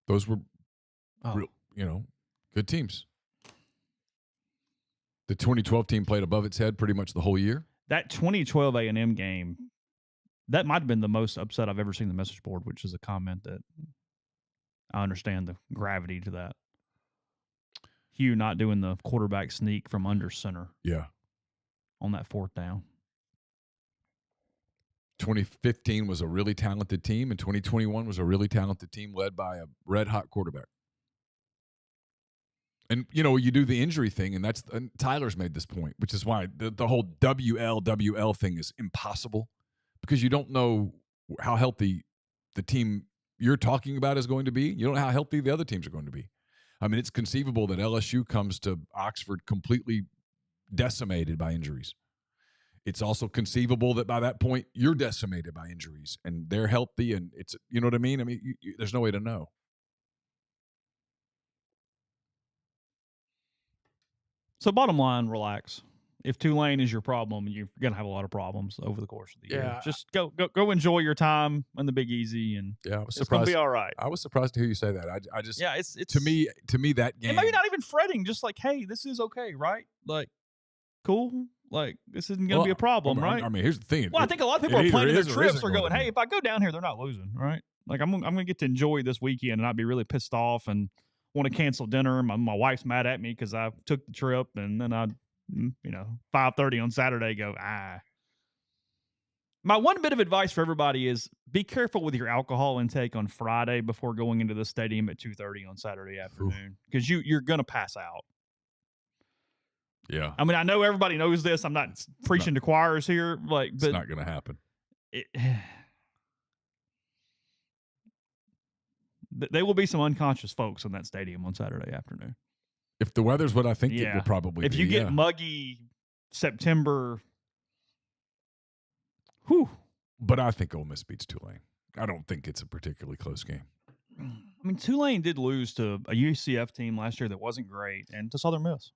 Those were, good teams. The 2012 team played above its head pretty much the whole year. That 2012 A&M game, that might have been the most upset I've ever seen the message board, which is a comment that I understand the gravity to that. Hugh not doing the quarterback sneak from under center. Yeah. On that 4th down. 2015 was a really talented team, and 2021 was a really talented team led by a red-hot quarterback. And, you do the injury thing, and Tyler's made this point, which is why the whole WL thing is impossible because you don't know how healthy the team you're talking about is going to be. You don't know how healthy the other teams are going to be. I mean, it's conceivable that LSU comes to Oxford completely decimated by injuries. It's also conceivable that by that point you're decimated by injuries and they're healthy, and it's, you know what I mean? I mean, there's no way to know. So bottom line, relax. If Tulane is your problem, you're going to have a lot of problems over the course of the year. Just go enjoy your time on the Big Easy, and I was surprised. It's going to be all right. I was surprised to hear you say that. I just, it's to me that game. And maybe not even fretting, just like, hey, this is okay, right? Like, cool. Like, this isn't going to be a problem, right? I mean, here's the thing. Well, I think a lot of people are planning their trips. They're going, hey, if I go down here, they're not losing, right? Like, I'm going to get to enjoy this weekend and not be really pissed off and want to cancel dinner. My wife's mad at me because I took the trip, and then I, 5:30 on Saturday, go, My one bit of advice for everybody is be careful with your alcohol intake on Friday before going into the stadium at 2:30 on Saturday afternoon, because you're going to pass out. Yeah. I mean, I know everybody knows this. I'm not preaching to choirs here, but it's not going to happen. There will be some unconscious folks in that stadium on Saturday afternoon. If the weather's what I think it will probably be. If you get muggy September, whew. But I think Ole Miss beats Tulane. I don't think it's a particularly close game. I mean, Tulane did lose to a UCF team last year that wasn't great, and to Southern Miss.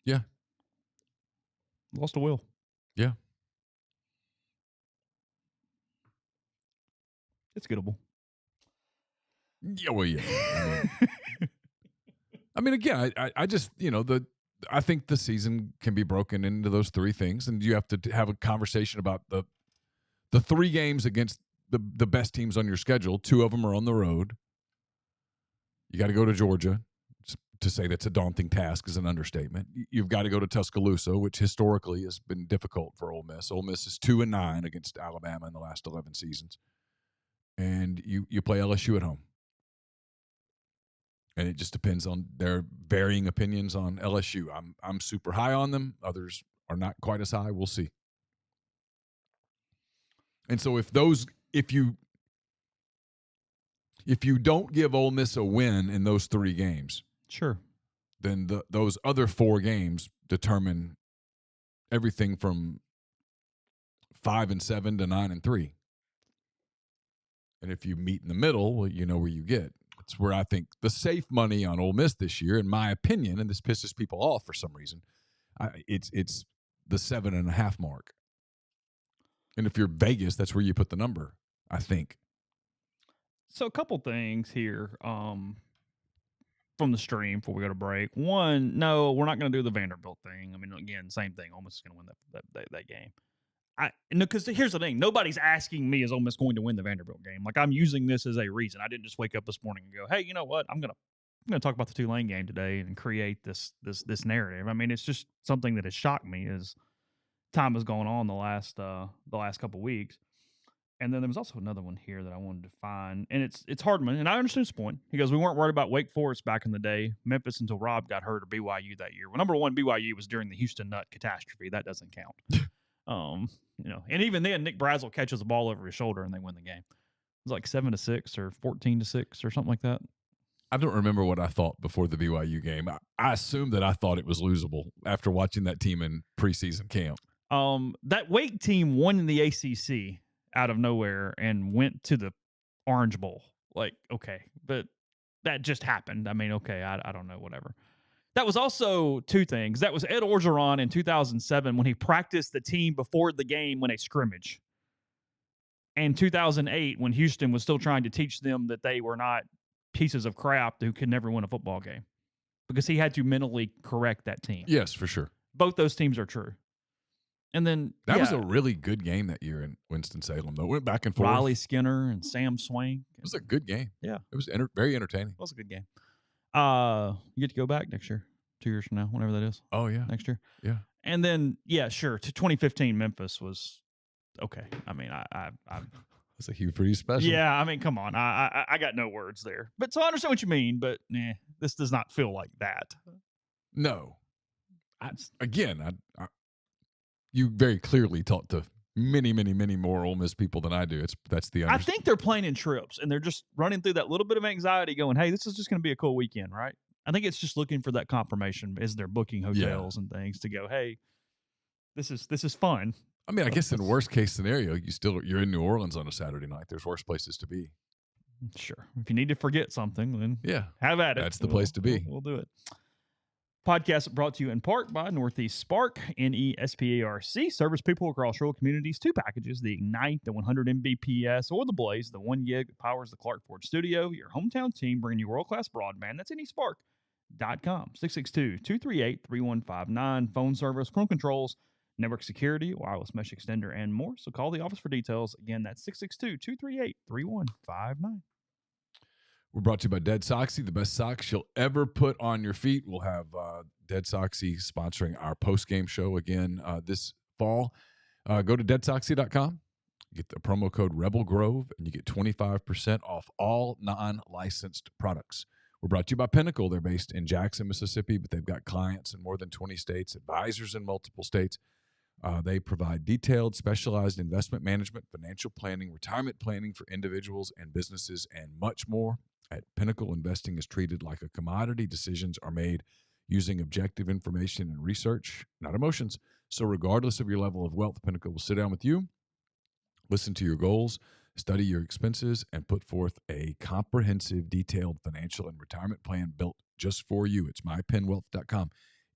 Yeah. Lost to Will. Yeah. It's gettable. Yeah, well, yeah. I mean, again, I just, I think the season can be broken into those three things, and you have to have a conversation about the three games against the best teams on your schedule. Two of them are on the road. You got to go to Georgia. To say that's a daunting task is an understatement. You've got to go to Tuscaloosa, which historically has been difficult for Ole Miss. Ole Miss is 2-9 against Alabama in the last 11 seasons. And you play LSU at home. And it just depends on their varying opinions on LSU. I'm super high on them. Others are not quite as high. We'll see. And so if you don't give Ole Miss a win in those three games, sure, then those other four games determine everything from 5-7 to 9-3. And if you meet in the middle, well, you know where you get. It's where I think the safe money on Ole Miss this year, in my opinion, and this pisses people off for some reason, it's the 7.5 mark. And if you're Vegas, that's where you put the number, I think. So a couple things here from the stream before we go to break. One, no, we're not going to do the Vanderbilt thing. I mean, again, same thing. Ole Miss is going to win that game. Because here's the thing. Nobody's asking me, is Ole Miss going to win the Vanderbilt game? Like, I'm using this as a reason. I didn't just wake up this morning and go, hey, you know what? I'm gonna talk about the Tulane game today and create this narrative. I mean, it's just something that has shocked me as time has gone on the last couple weeks. And then there was also another one here that I wanted to find, and it's Hardman, and I understand his point. He goes, we weren't worried about Wake Forest back in the day, Memphis until Rob got hurt, or BYU that year. Well, number one, BYU was during the Houston Nutt catastrophe. That doesn't count. And even then, Nick Brazel catches the ball over his shoulder and they win the game. It was like 7-6 or 14-6 or something like that. I don't remember what I thought before the BYU game. I assumed that I thought it was losable after watching that team in preseason camp. That Wake team won in the ACC out of nowhere and went to the Orange Bowl. Like, okay, but that just happened. I mean, okay, I don't know, whatever. That was also two things. That was Ed Orgeron in 2007 when he practiced the team before the game when a scrimmage. And 2008 when Houston was still trying to teach them that they were not pieces of crap who could never win a football game. Because he had to mentally correct that team. Yes, for sure. Both those teams are true. And then that was a really good game that year in Winston-Salem, though. It went back and forth. Riley Skinner and Sam Swank. It was a good game. Yeah. It was very entertaining. It was a good game. You get to go back next year, 2 years from now, whenever that is. Oh, yeah. Next year. Yeah. And then, yeah, sure. To 2015, Memphis was okay. I mean, that's a pretty special. Yeah, I mean, come on. I got no words there. But so I understand what you mean, but this does not feel like that. No. You very clearly talked to many, many, many more Ole Miss people than I do. That's the I think they're playing in trips, and they're just running through that little bit of anxiety going, hey, this is just going to be a cool weekend, right? I think it's just looking for that confirmation as they're booking hotels and things to go, hey, this is fun. I mean, I guess in worst case scenario, you're in New Orleans on a Saturday night. There's worse places to be. Sure. If you need to forget something, then have at it. That's the place to be. We'll do it. Podcast brought to you in part by Northeast Spark, NESPARC. Service people across rural communities. 2 packages, the Ignite, the 100 Mbps, or the Blaze, the 1 gig that powers the Clark Ford studio. Your hometown team bringing you world-class broadband. That's NESPARC.com. 662-238-3159. Phone service, phone controls, network security, wireless mesh extender, and more. So call the office for details. Again, that's 662-238-3159. We're brought to you by Dead Soxy, the best socks you'll ever put on your feet. We'll have Dead Soxy sponsoring our post-game show again this fall. Go to deadsoxy.com, get the promo code Rebel Grove, and you get 25% off all non-licensed products. We're brought to you by Pinnacle. They're based in Jackson, Mississippi, but they've got clients in more than 20 states, advisors in multiple states. They provide detailed, specialized investment management, financial planning, retirement planning for individuals and businesses, and much more. At Pinnacle, investing is treated like a commodity. Decisions are made using objective information and research, not emotions. So regardless of your level of wealth, Pinnacle will sit down with you, listen to your goals, study your expenses, and put forth a comprehensive, detailed financial and retirement plan built just for you. It's mypinwealth.com,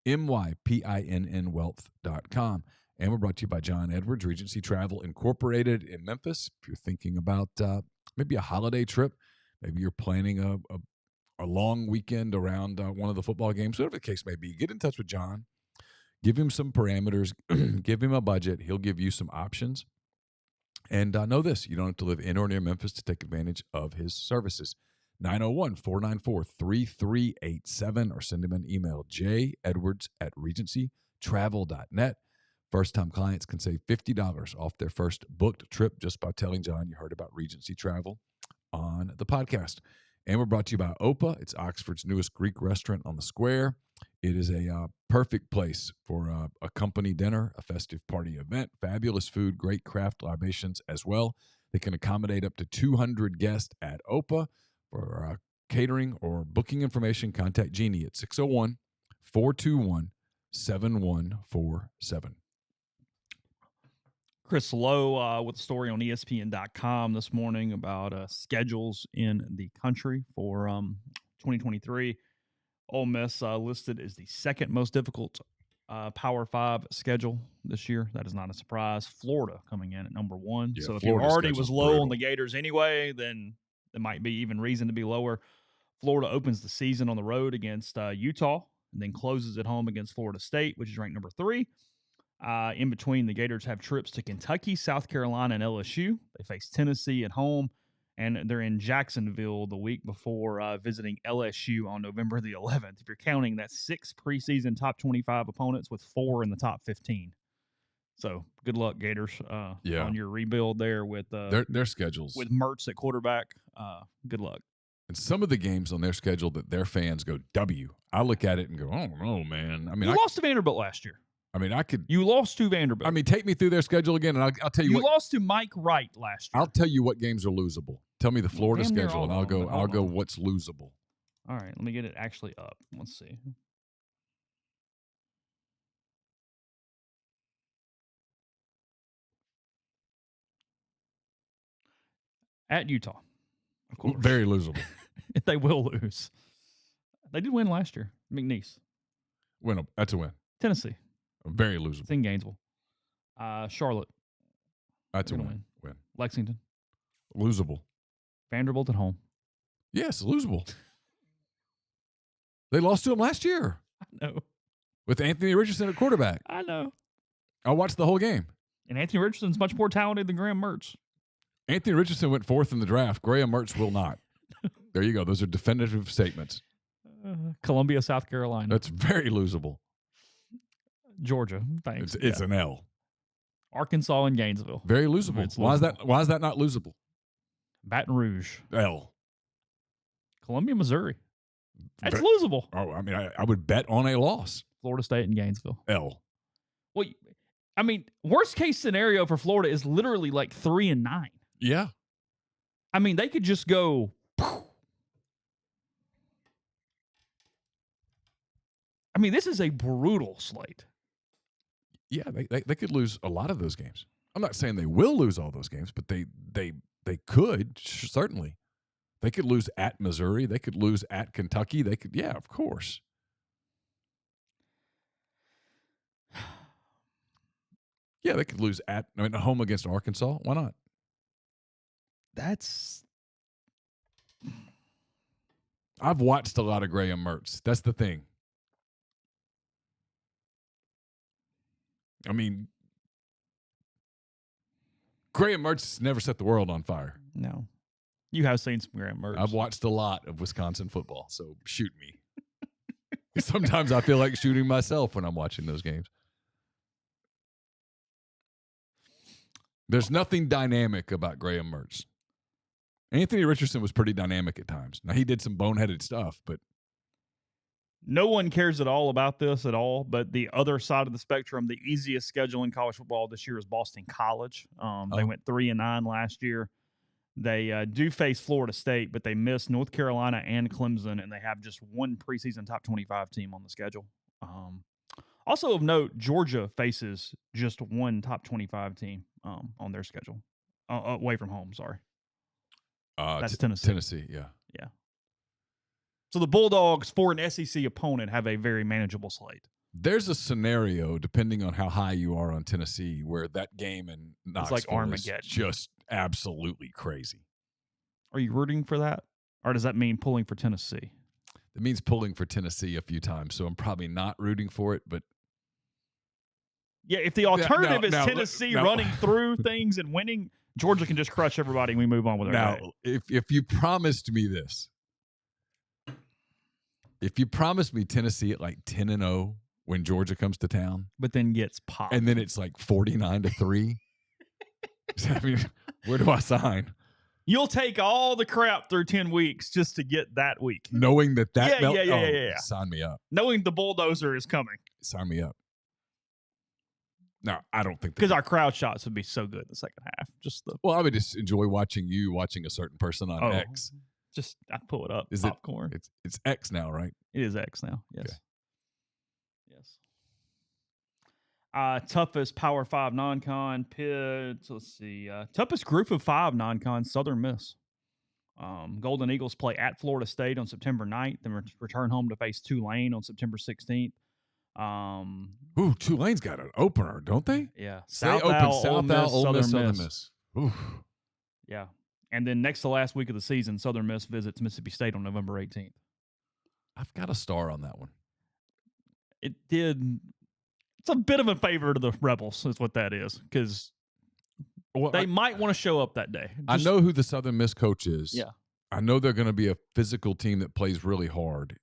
MYPINN wealth.com. And we're brought to you by John Edwards, Regency Travel Incorporated in Memphis. If you're thinking about maybe a holiday trip, maybe you're planning a long weekend around one of the football games, whatever the case may be, get in touch with John. Give him some parameters. Give him a budget. He'll give you some options. And know this, you don't have to live in or near Memphis to take advantage of his services. 901-494-3387 or send him an email, jedwards@regencytravel.net. First-time clients can save $50 off their first booked trip just by telling John you heard about Regency Travel on the podcast. And we're brought to you by Opa. It's Oxford's newest Greek restaurant on the square. It is a perfect place for a company dinner, a festive party event, fabulous food, great craft libations as well. They can accommodate up to 200 guests at Opa. For catering or booking information, contact Jeannie at 601-421-7147. Chris Lowe with a story on ESPN.com this morning about schedules in the country for 2023. Ole Miss listed as the second most difficult Power 5 schedule this year. That is not a surprise. Florida coming in at number 1. Yeah, so if Florida's you already was low brutal on the Gators anyway, then there might be even reason to be lower. Florida opens the season on the road against Utah and then closes at home against Florida State, which is ranked number 3. In between, the Gators have trips to Kentucky, South Carolina, and LSU. They face Tennessee at home, and they're in Jacksonville the week before visiting LSU on November the 11th. If you're counting, that's 6 preseason top 25 opponents with 4 in the top 15. So good luck, Gators, on your rebuild there with their schedules. With Mertz at quarterback. Good luck. And some of the games on their schedule that their fans go, W. I look at it and go, I don't know, man. I mean, you lost to Vanderbilt last year. I mean, You lost to Vanderbilt. I mean, take me through their schedule again, and I'll tell you. You lost to Mike Wright last year. I'll tell you what games are losable. Tell me the Florida schedule, and I'll go what's losable. All right, let me get it actually up. Let's see. At Utah, of course. Very losable. They will lose. They did win last year. McNeese. That's a win. Tennessee. Very losable. It's in Gainesville. Charlotte. That's a win. Lexington. Losable. Vanderbilt at home. Yes, losable. They lost to them last year. I know. With Anthony Richardson at quarterback. I know. I watched the whole game. And Anthony Richardson's much more talented than Graham Mertz. Anthony Richardson went 4th in the draft. Graham Mertz will not. There you go. Those are definitive statements. Columbia, South Carolina. That's very losable. Georgia. Thanks. It's an L. Arkansas and Gainesville. Very losable. Why is that not losable? Baton Rouge. L. Columbia, Missouri. That's losable. Oh, I mean, I would bet on a loss. Florida State and Gainesville. L. Well, I mean, worst case scenario for Florida is literally like 3-9. Yeah. I mean, they could just go. I mean, this is a brutal slate. Yeah, they could lose a lot of those games. I'm not saying they will lose all those games, but they could, certainly. They could lose at Missouri. They could lose at Kentucky. They could, yeah, of course. Yeah, they could lose at home against Arkansas. Why not? I've watched a lot of Graham Mertz. That's the thing. I mean, Graham Mertz never set the world on fire. No. You have seen some Graham Mertz. I've watched a lot of Wisconsin football, so shoot me. Sometimes I feel like shooting myself when I'm watching those games. There's nothing dynamic about Graham Mertz. Anthony Richardson was pretty dynamic at times. Now, he did some boneheaded stuff, but no one cares at all about this at all. But the other side of the spectrum, the easiest schedule in college football this year is Boston College. They went 3-9 last year. They do face Florida State, but they missed North Carolina and Clemson, and they have just one preseason top 25 team on the schedule. Also of note, Georgia faces just one top 25 team on their schedule, away from home, sorry. That's Tennessee. Tennessee, yeah. Yeah. So the Bulldogs, for an SEC opponent, have a very manageable slate. There's a scenario, depending on how high you are on Tennessee, where that game in Knoxville like Armageddon. is just absolutely crazy. Are you rooting for that? Or does that mean pulling for Tennessee? It means pulling for Tennessee a few times, so I'm probably not rooting for it, but yeah, if the alternative is Tennessee running through things and winning, Georgia can just crush everybody and we move on with our day. If you promised me this, if you promised me Tennessee at like 10-0 when Georgia comes to town, but then gets popped, and then it's like 49-3, I mean, where do I sign? You'll take all the crap through 10 weeks just to get that week, knowing that yeah. Sign me up. Knowing the bulldozer is coming. Sign me up. No, I don't think because our crowd shots would be so good in the second half. Well, I would just enjoy watching a certain person on X. Just I pull it up. Is popcorn? It's X now, right? It is X now. Yes. Okay. Yes. Toughest Power 5 non-con Pitt. Let's see. Toughest Group of 5 non-con Southern Miss. Golden Eagles play at Florida State on September 9th and return home to face Tulane on September 16th. Tulane's got an opener, don't they? Yeah. South Al, Ole Miss, Southern Miss. Ooh. Yeah. And then next to last week of the season, Southern Miss visits Mississippi State on November 18th. I've got a star on that one. It's a bit of a favor to the Rebels, is what that is, because they might want to show up that day. I know who the Southern Miss coach is. Yeah. I know they're going to be a physical team that plays really hard.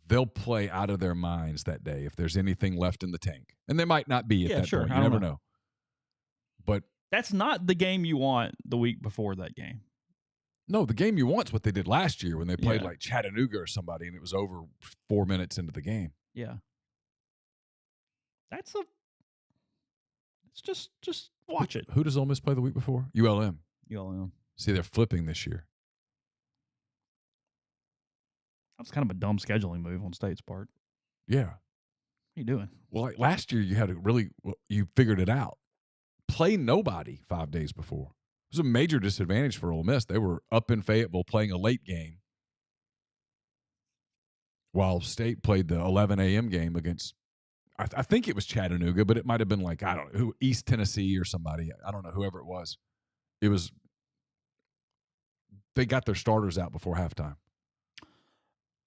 They'll play out of their minds that day if there's anything left in the tank. And they might not be at that point. You never know. But that's not the game you want the week before that game. No, the game you want is what they did last year when they played like Chattanooga or somebody and it was over 4 minutes into the game. Yeah. It's just watch it. Who does Ole Miss play the week before? ULM. ULM. See, they're flipping this year. That's kind of a dumb scheduling move on State's part. Yeah. What are you doing? Well, like last year, you figured it out. Play nobody 5 days before. It was a major disadvantage for Ole Miss. They were up in Fayetteville playing a late game while State played the 11 a.m. game against, I think it was Chattanooga, but it might have been like, I don't know, East Tennessee or somebody. I don't know, whoever it was. They got their starters out before halftime.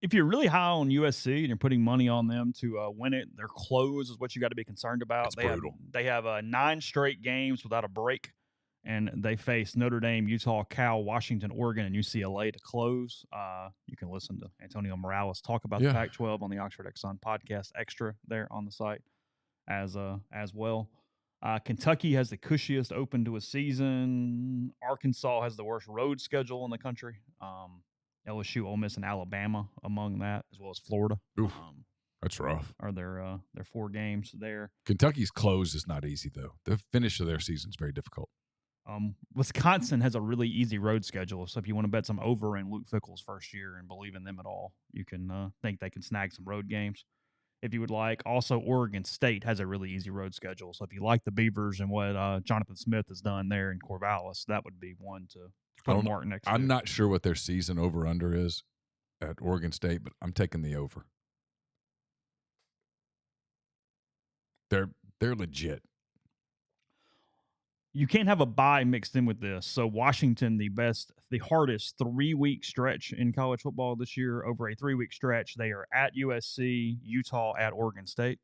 If you're really high on USC and you're putting money on them to win it, their close is what you got to be concerned about. It's brutal. They have 9 straight games without a break, and they face Notre Dame, Utah, Cal, Washington, Oregon, and UCLA to close. You can listen to Antonio Morales talk about the Pac-12 on the Oxford Exxon Podcast extra there on the site as well. Kentucky has the cushiest open to a season. Arkansas has the worst road schedule in the country. LSU, Ole Miss, and Alabama among that, as well as Florida. That's rough. Are their 4 games there. Kentucky's close is not easy, though. The finish of their season is very difficult. Wisconsin has a really easy road schedule, so if you want to bet some over in Luke Fickell's first year and believe in them at all, you can think they can snag some road games if you would like. Also, Oregon State has a really easy road schedule, so if you like the Beavers and what Jonathan Smith has done there in Corvallis, that would be one to put a mark next to. I'm not sure what their season over-under is at Oregon State, but I'm taking the over. They're legit. You can't have a bye mixed in with this. So Washington, the hardest 3-week stretch in college football this year. Over a 3-week stretch, they are at USC, Utah, at Oregon State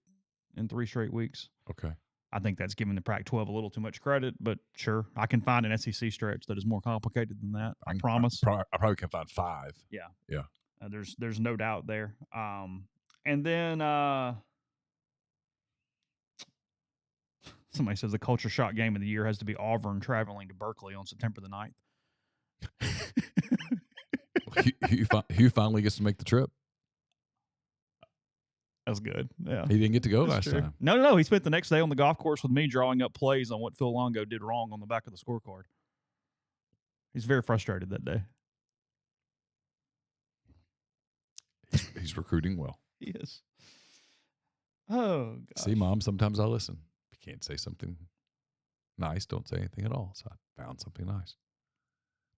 in 3 straight weeks. Okay. I think that's giving the Pac-12 a little too much credit, but sure, I can find an SEC stretch that is more complicated than that. I promise. I probably can find 5. Yeah. There's no doubt there. And then somebody says the culture shock game of the year has to be Auburn traveling to Berkeley on September the 9th. Hugh finally gets to make the trip. That's good. Yeah. He didn't get to go last time. No. He spent the next day on the golf course with me drawing up plays on what Phil Longo did wrong on the back of the scorecard. He's very frustrated that day. He's recruiting well. He is. Oh, gosh. See, Mom, sometimes I listen. If you can't say something nice, don't say anything at all. So I found something nice.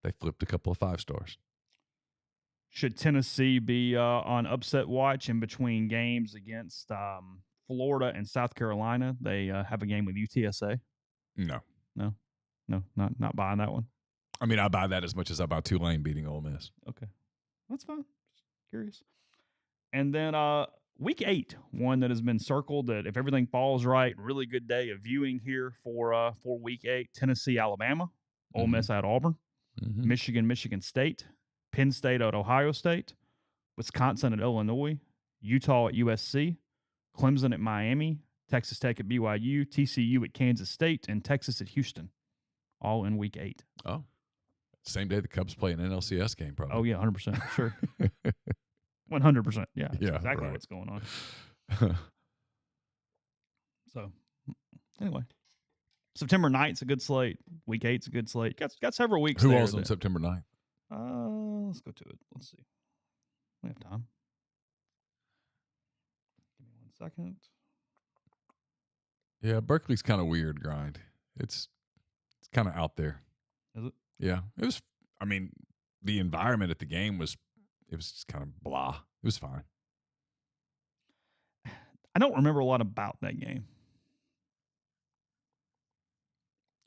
They flipped a couple of 5 stars. Should Tennessee be on upset watch in between games against Florida and South Carolina? They have a game with UTSA. No, not buying that one. I mean, I buy that as much as I buy Tulane beating Ole Miss. Okay, that's fine. Just curious. And then week 8, one that has been circled that if everything falls right, really good day of viewing here for week 8. Tennessee, Alabama, Ole Miss at Auburn, Michigan, Michigan State, Penn State at Ohio State, Wisconsin at Illinois, Utah at USC, Clemson at Miami, Texas Tech at BYU, TCU at Kansas State, and Texas at Houston, all in week 8. Oh, same day the Cubs play an NLCS game, probably. Oh, yeah, 100%. Sure. 100%. Yeah, that's exactly right. what's going on. So, anyway, September 9th's a good slate. Week 8's a good slate. Got several weeks. Who else on September 9th? Let's go to it. Let's see. We have time. Give me 1 second. Yeah, Berkeley's kind of weird, Grind. It's kind of out there. Is it? Yeah, it was. I mean, the environment at the game was just kind of blah. It was fine. I don't remember a lot about that game.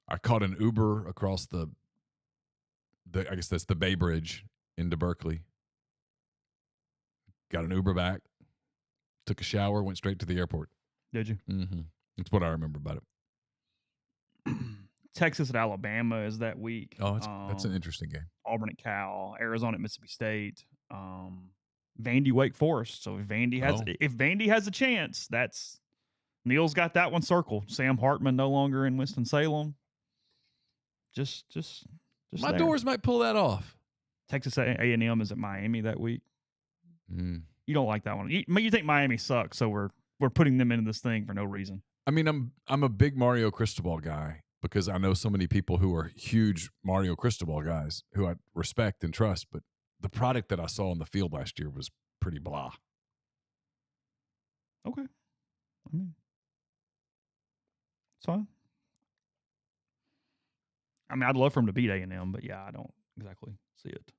I caught an Uber across the I guess that's the Bay Bridge into Berkeley. Got an Uber back, took a shower, went straight to the airport. Did you? Mm-hmm. That's what I remember about it. Texas at Alabama is that week. Oh, that's an interesting game. Auburn at Cal, Arizona at Mississippi State, Vandy Wake Forest. So if Vandy has a chance, that's Neal's got that one circled. Sam Hartman no longer in Winston-Salem. Just my there. Doors might pull that off. Texas A&M is at Miami that week. You don't like that one. You think Miami sucks, so we're putting them into this thing for no reason. I mean, I'm a big Mario Cristobal guy because I know so many people who are huge Mario Cristobal guys who I respect and trust, but the product that I saw on the field last year was pretty blah. Okay. I mean, it's fine. I mean, I'd love for him to beat A&M, but yeah, I don't exactly see it.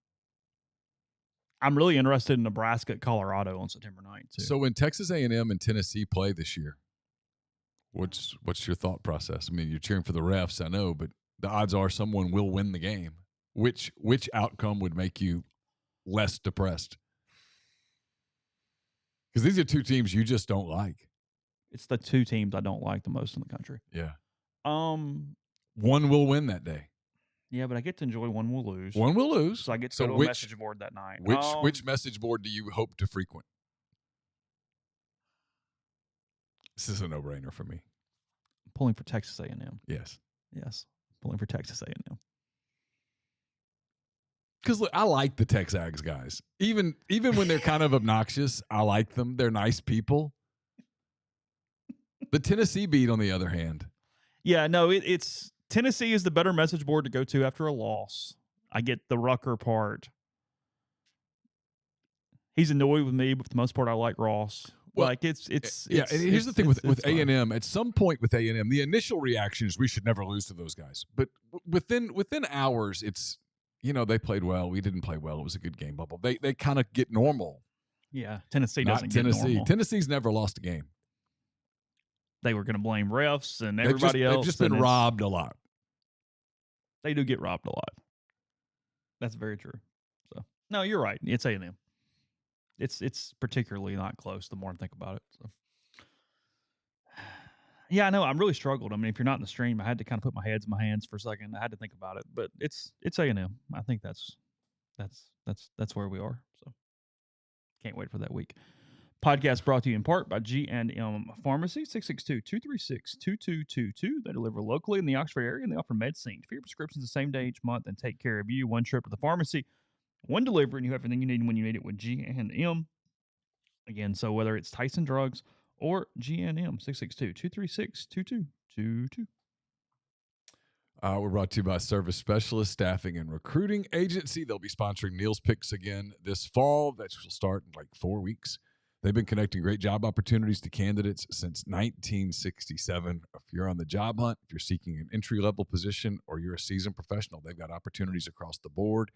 I'm really interested in Nebraska at Colorado on September 9th, too. So when Texas A&M and Tennessee play this year, what's your thought process? I mean, you're cheering for the refs, I know, but the odds are someone will win the game. Which outcome would make you less depressed? Because these are 2 teams you just don't like. It's the 2 teams I don't like the most in the country. Yeah. One will win that day. Yeah, but I get to enjoy one will lose. One will lose. So I get to go to a message board that night. Which message board do you hope to frequent? This is a no-brainer for me. I'm pulling for Texas A&M. Yes. Pulling for Texas A&M. Because I like the Texags guys. Even when they're kind of obnoxious, I like them. They're nice people. The Tennessee beat, on the other hand. Yeah, no, it's Tennessee is the better message board to go to after a loss. I get the Rucker part. He's annoyed with me, but for the most part, I like Ross. Well, like it's yeah. And here's the thing with A&M. fun. At some point with A&M, the initial reaction is we should never lose to those guys. But within hours, it's they played well. We didn't play well. It was a good game. Bubble. They kind of get normal. Yeah, Tennessee Not doesn't Tennessee. get normal. Tennessee's never lost a game. They were going to blame refs and everybody else. They've just been robbed a lot. They do get robbed a lot. That's very true. So no, you're right. It's A&M. It's particularly not close the more I think about it. So. Yeah, I know. I'm really struggled. I mean, if you're not in the stream, I had to kind of put my heads in my hands for a second. I had to think about it, but it's A&M. I think that's where we are. So can't wait for that week. Podcast brought to you in part by G&M Pharmacy, 662-236-2222. They deliver locally in the Oxford area, and they offer medicine for your prescriptions the same day each month and take care of you. One trip to the pharmacy, one delivery, and you have everything you need when you need it with G&M. Again, so whether it's Tyson Drugs or G&M, 662-236-2222. We're brought to you by Service Specialist Staffing and Recruiting Agency. They'll be sponsoring Neal's Picks again this fall. That will start in like 4 weeks. They've been connecting great job opportunities to candidates since 1967. If you're on the job hunt, if you're seeking an entry-level position, or you're a seasoned professional, they've got opportunities across the board.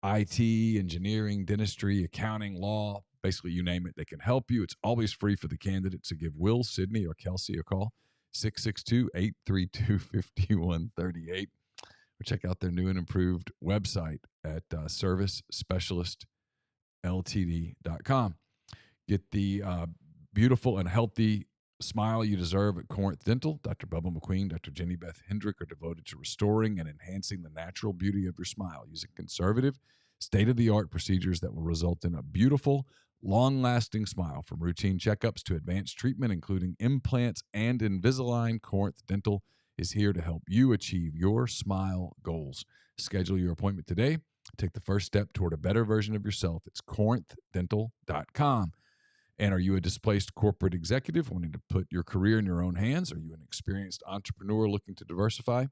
IT, engineering, dentistry, accounting, law, basically you name it, they can help you. It's always free for the candidate. So give Will, Sydney, or Kelsey a call, 662-832-5138. Or check out their new and improved website at servicespecialistltd.com. Get the beautiful and healthy smile you deserve at Corinth Dental. Dr. Bubba McQueen, Dr. Jenny Beth Hendrick are devoted to restoring and enhancing the natural beauty of your smile using conservative, state-of-the-art procedures that will result in a beautiful, long-lasting smile. From routine checkups to advanced treatment, including implants and Invisalign, Corinth Dental is here to help you achieve your smile goals. Schedule your appointment today. Take the first step toward a better version of yourself. It's corinthdental.com. And are you a displaced corporate executive wanting to put your career in your own hands? Are you an experienced entrepreneur looking to diversify?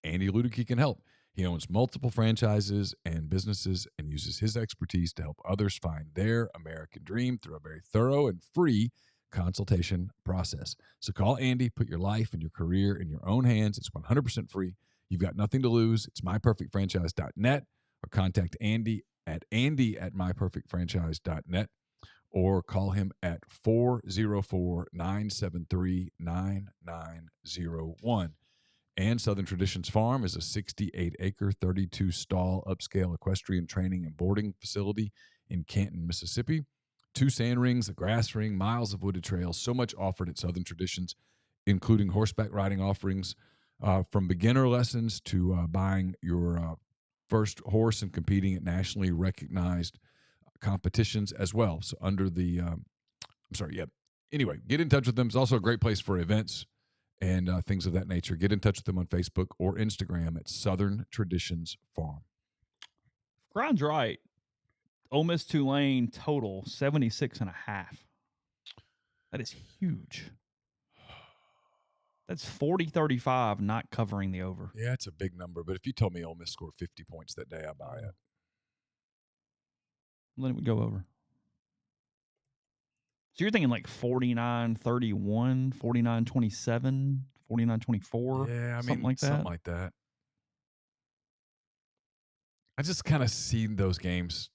Andy Ludicky can help. He owns multiple franchises and businesses and uses his expertise to help others find their American dream through a very thorough and free consultation process. So call Andy, put your life and your career in your own hands. It's 100% free. You've got nothing to lose. It's myperfectfranchise.net, or contact Andy at myperfectfranchise.net. Or call him at 404-973-9901. And Southern Traditions Farm is a 68-acre, 32-stall upscale equestrian training and boarding facility in Canton, Mississippi. 2 sand rings, a grass ring, miles of wooded trails, so much offered at Southern Traditions, including horseback riding offerings, from beginner lessons to buying your first horse and competing at nationally recognized competitions as well. So under the anyway, get in touch with them. It's also a great place for events and things of that nature. Get in touch with them on Facebook or Instagram at Southern Traditions Farm. Grind's right. Ole Miss Tulane total 76.5. That is huge. That's 40-35 not covering the over. Yeah, it's a big number. But if you told me Ole Miss scored 50 points that day, I'd buy it. Then it would go over. So you're thinking like 49-31, 49-27, 49-24? Yeah, I mean, something like that? Something like that. I just kind of seen those games,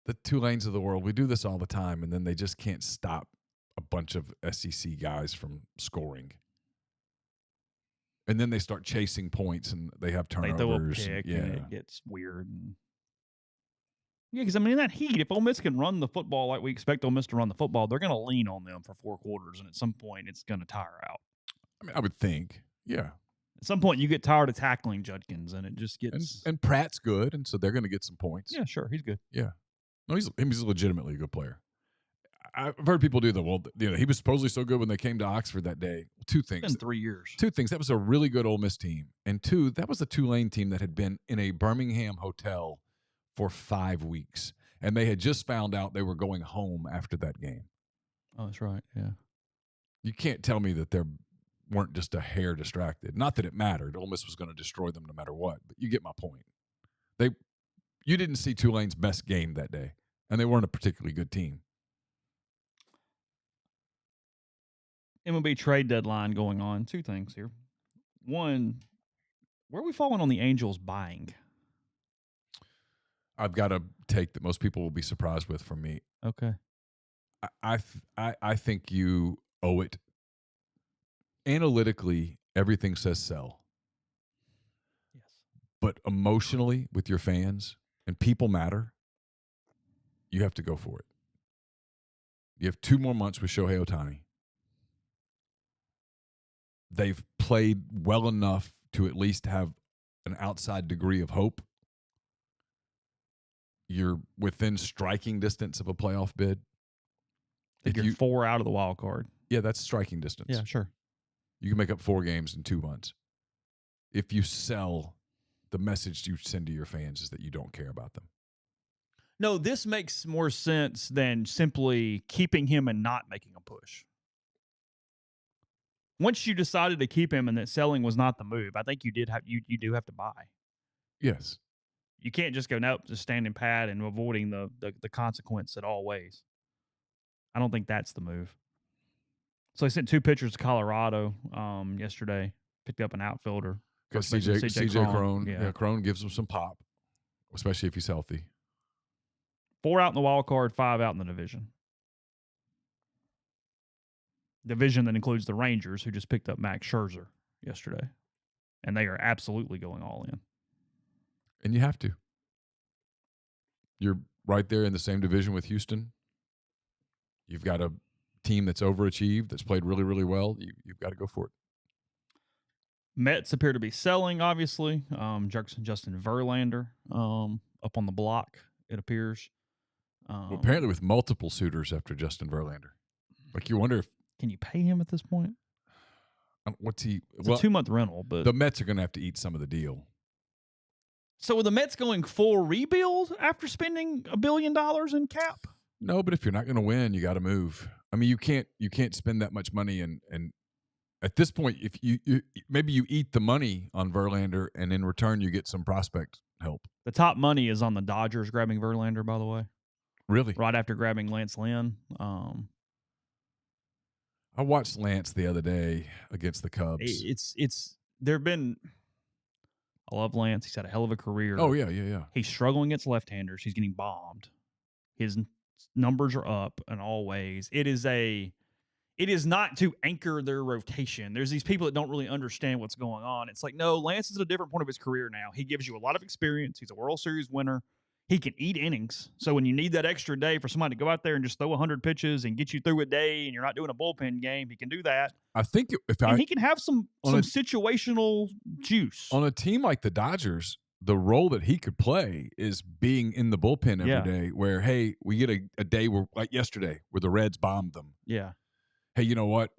the Tulanes of the world. We do this all the time, and then they just can't stop a bunch of SEC guys from scoring. And then they start chasing points, and they have turnovers. They throw a pick, and it gets weird. Yeah, because, I mean, in that heat, if Ole Miss can run the football like we expect Ole Miss to run the football, they're going to lean on them for 4 quarters, and at some point, it's going to tire out. I mean, I would think, yeah. At some point, you get tired of tackling Judkins, and it just gets... And Pratt's good, and so they're going to get some points. Yeah, sure, he's good. Yeah. No, he's legitimately a good player. I've heard people do that. Well, he was supposedly so good when they came to Oxford that day. 2 things. It's been 3 years. 2 things. That was a really good Ole Miss team. And 2, that was a Tulane team that had been in a Birmingham hotel for 5 weeks, and they had just found out they were going home after that game. Oh, that's right. Yeah. You can't tell me that they weren't just a hair distracted. Not that it mattered. Ole Miss was going to destroy them no matter what, but you get my point. You didn't see Tulane's best game that day, and they weren't a particularly good team. MLB trade deadline going on. Two things here. One, where are we falling on the Angels buying? I've got a take that most people will be surprised with from me. Okay. I think you owe it. Analytically, everything says sell. Yes. But emotionally, with your fans, and people matter, you have to go for it. You have 2 more months with Shohei Ohtani. They've played well enough to at least have an outside degree of hope. You're within striking distance of a playoff bid. I think you're 4 out of the wild card. Yeah, that's striking distance. Yeah, sure. You can make up 4 games in 2 months. If you sell, the message you send to your fans is that you don't care about them. No, this makes more sense than simply keeping him and not making a push. Once you decided to keep him and that selling was not the move, I think you do have to buy. Yes. You can't just go, nope, just standing pat and avoiding the consequence at all ways. I don't think that's the move. So they sent 2 pitchers to Colorado yesterday, picked up an outfielder. Because CJ Cron. Yeah, Cron gives him some pop, especially if he's healthy. 4 out in the wild card, 5 out in the division. Division that includes the Rangers, who just picked up Max Scherzer yesterday. And they are absolutely going all in. And you have to. You're right there in the same division with Houston. You've got a team that's overachieved, that's played really, really well. You've got to go for it. Mets appear to be selling, obviously. Justin Verlander up on the block, it appears. Well, apparently with multiple suitors after Justin Verlander. Like, you wonder if... Can you pay him at this point? What's he... It's a 2-month rental, but... The Mets are going to have to eat some of the deal. So are the Mets going full rebuild after spending $1 billion in cap? No, but if you're not going to win, you got to move. I mean, you can't spend that much money and at this point, if you maybe you eat the money on Verlander and in return you get some prospect help. The top money is on the Dodgers grabbing Verlander, by the way. Really? Right after grabbing Lance Lynn. I watched Lance the other day against the Cubs. I love Lance. He's had a hell of a career. Oh, yeah. He's struggling against left-handers. He's getting bombed. His numbers are up in all ways. It is not to anchor their rotation. There's these people that don't really understand what's going on. It's like, no, Lance is at a different point of his career now. He gives you a lot of experience. He's a World Series winner. He can eat innings. So when you need that extra day for somebody to go out there and just throw 100 pitches and get you through a day and you're not doing a bullpen game, he can do that. I think he can have some situational juice. On a team like the Dodgers, the role that he could play is being in the bullpen every day where, hey, we get a day where, like yesterday, where the Reds bombed them. Yeah. Hey, you know what?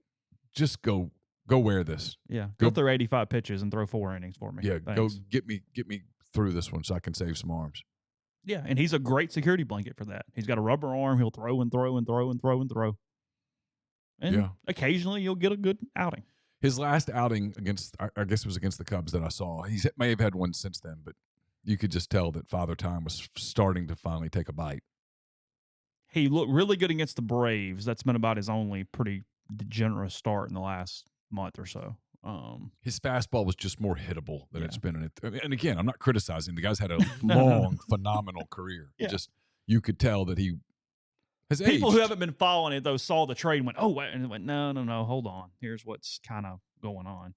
Just go wear this. Yeah. Go throw 85 pitches and throw 4 innings for me. Yeah. Thanks. Go get me through this one so I can save some arms. Yeah, and he's a great security blanket for that. He's got a rubber arm. He'll throw and throw and throw and throw and throw. And occasionally you'll get a good outing. His last outing against, I guess it was against the Cubs that I saw. He may have had one since then, but you could just tell that Father Time was starting to finally take a bite. He looked really good against the Braves. That's been about his only pretty generous start in the last month or so. His fastball was just more hittable than it's been in it. And again, I'm not criticizing. The guy's had a long, phenomenal career. Yeah. You could tell that he has People aged. who haven't been following it, though, saw the trade and went, oh, wait, and went, no, hold on. Here's what's kind of going on.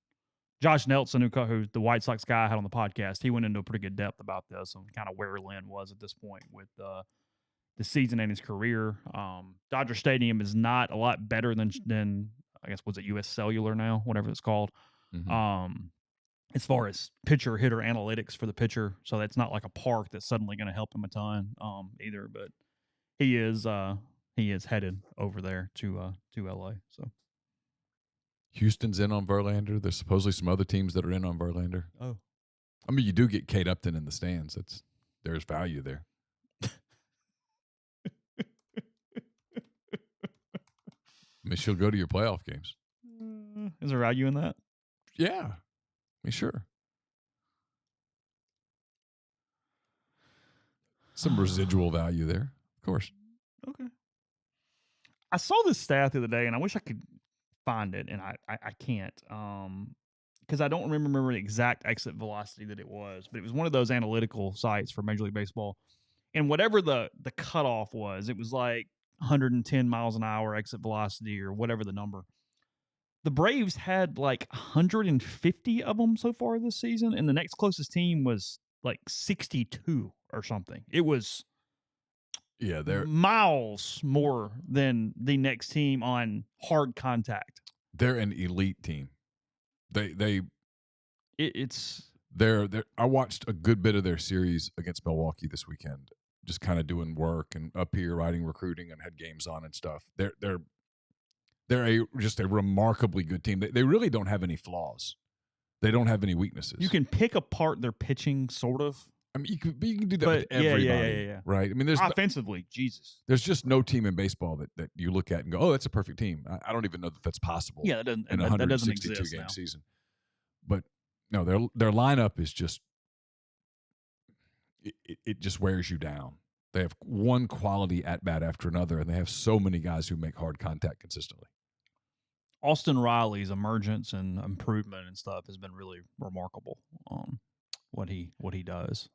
Josh Nelson, who the White Sox guy had on the podcast, he went into a pretty good depth about this and kind of where Lynn was at this point with the season and his career. Dodger Stadium is not a lot better than I guess, was it US Cellular now, whatever it's called. Mm-hmm. As far as pitcher hitter analytics for the pitcher, so that's not like a park that's suddenly going to help him a ton either. But he is headed over there to LA. So Houston's in on Verlander. There's supposedly some other teams that are in on Verlander. Oh, I mean, you do get Kate Upton in the stands. There's value there. mean, she'll go to your playoff games. Is there value in that? Yeah. I mean, sure. Some residual value there, of course. Okay. I saw this stat the other day, and I wish I could find it, and I can't. Because I don't remember the exact exit velocity that it was, but it was one of those analytical sites for Major League Baseball. And whatever the cutoff was, it was like 110 miles an hour exit velocity or whatever the number. The Braves had like 150 of them so far this season, and the next closest team was like 62 or something. It was they're miles more than the next team on hard contact. They're an elite team. It's I watched a good bit of their series against Milwaukee this weekend, just kind of doing work and up here writing recruiting and had games on and stuff. They're just a remarkably good team. They really don't have any flaws. They don't have any weaknesses. You can pick apart their pitching, sort of. I mean, you can do that with everybody, yeah. right? I mean, there's offensively, Jesus. There's just no team in baseball that you look at and go, oh, that's a perfect team. I don't even know that that's possible. Yeah, that doesn't. In a 162 game season. But no, their lineup is just it just wears you down. They have one quality at bat after another, and they have so many guys who make hard contact consistently. Austin Riley's emergence and improvement and stuff has been really remarkable. What he does.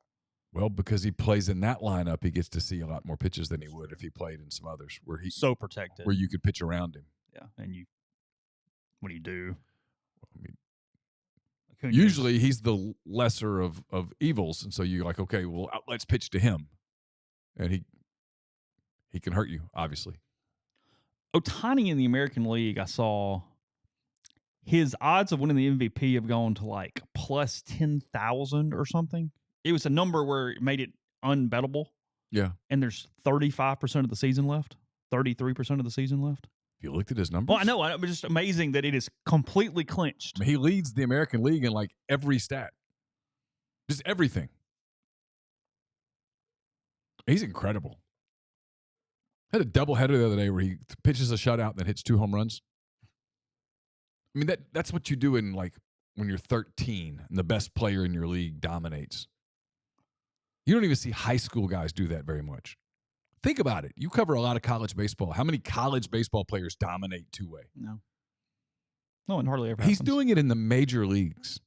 Well, because he plays in that lineup, he gets to see a lot more pitches than he would if he played in some others where he's so protected, where you could pitch around him. Yeah, and what do you do? I mean, usually he's the lesser of evils, and so you're like, okay, well, let's pitch to him, and he can hurt you, obviously. Ohtani in the American League, I saw his odds of winning the MVP have gone to like plus 10,000 or something. It was a number where it made it unbettable. Yeah. And there's 35% of the season left, 33% of the season left. You looked at his numbers? Well, I know. It's just amazing that it is completely clinched. I mean, he leads the American League in like every stat. Just everything. He's incredible. Had a doubleheader the other day where he pitches a shutout and then hits 2 home runs. I mean, that's what you do in like when you're 13 and the best player in your league dominates. You don't even see high school guys do that very much. Think about it. You cover a lot of college baseball. How many college baseball players dominate two-way? No, and hardly ever happens. He's doing it in the major leagues.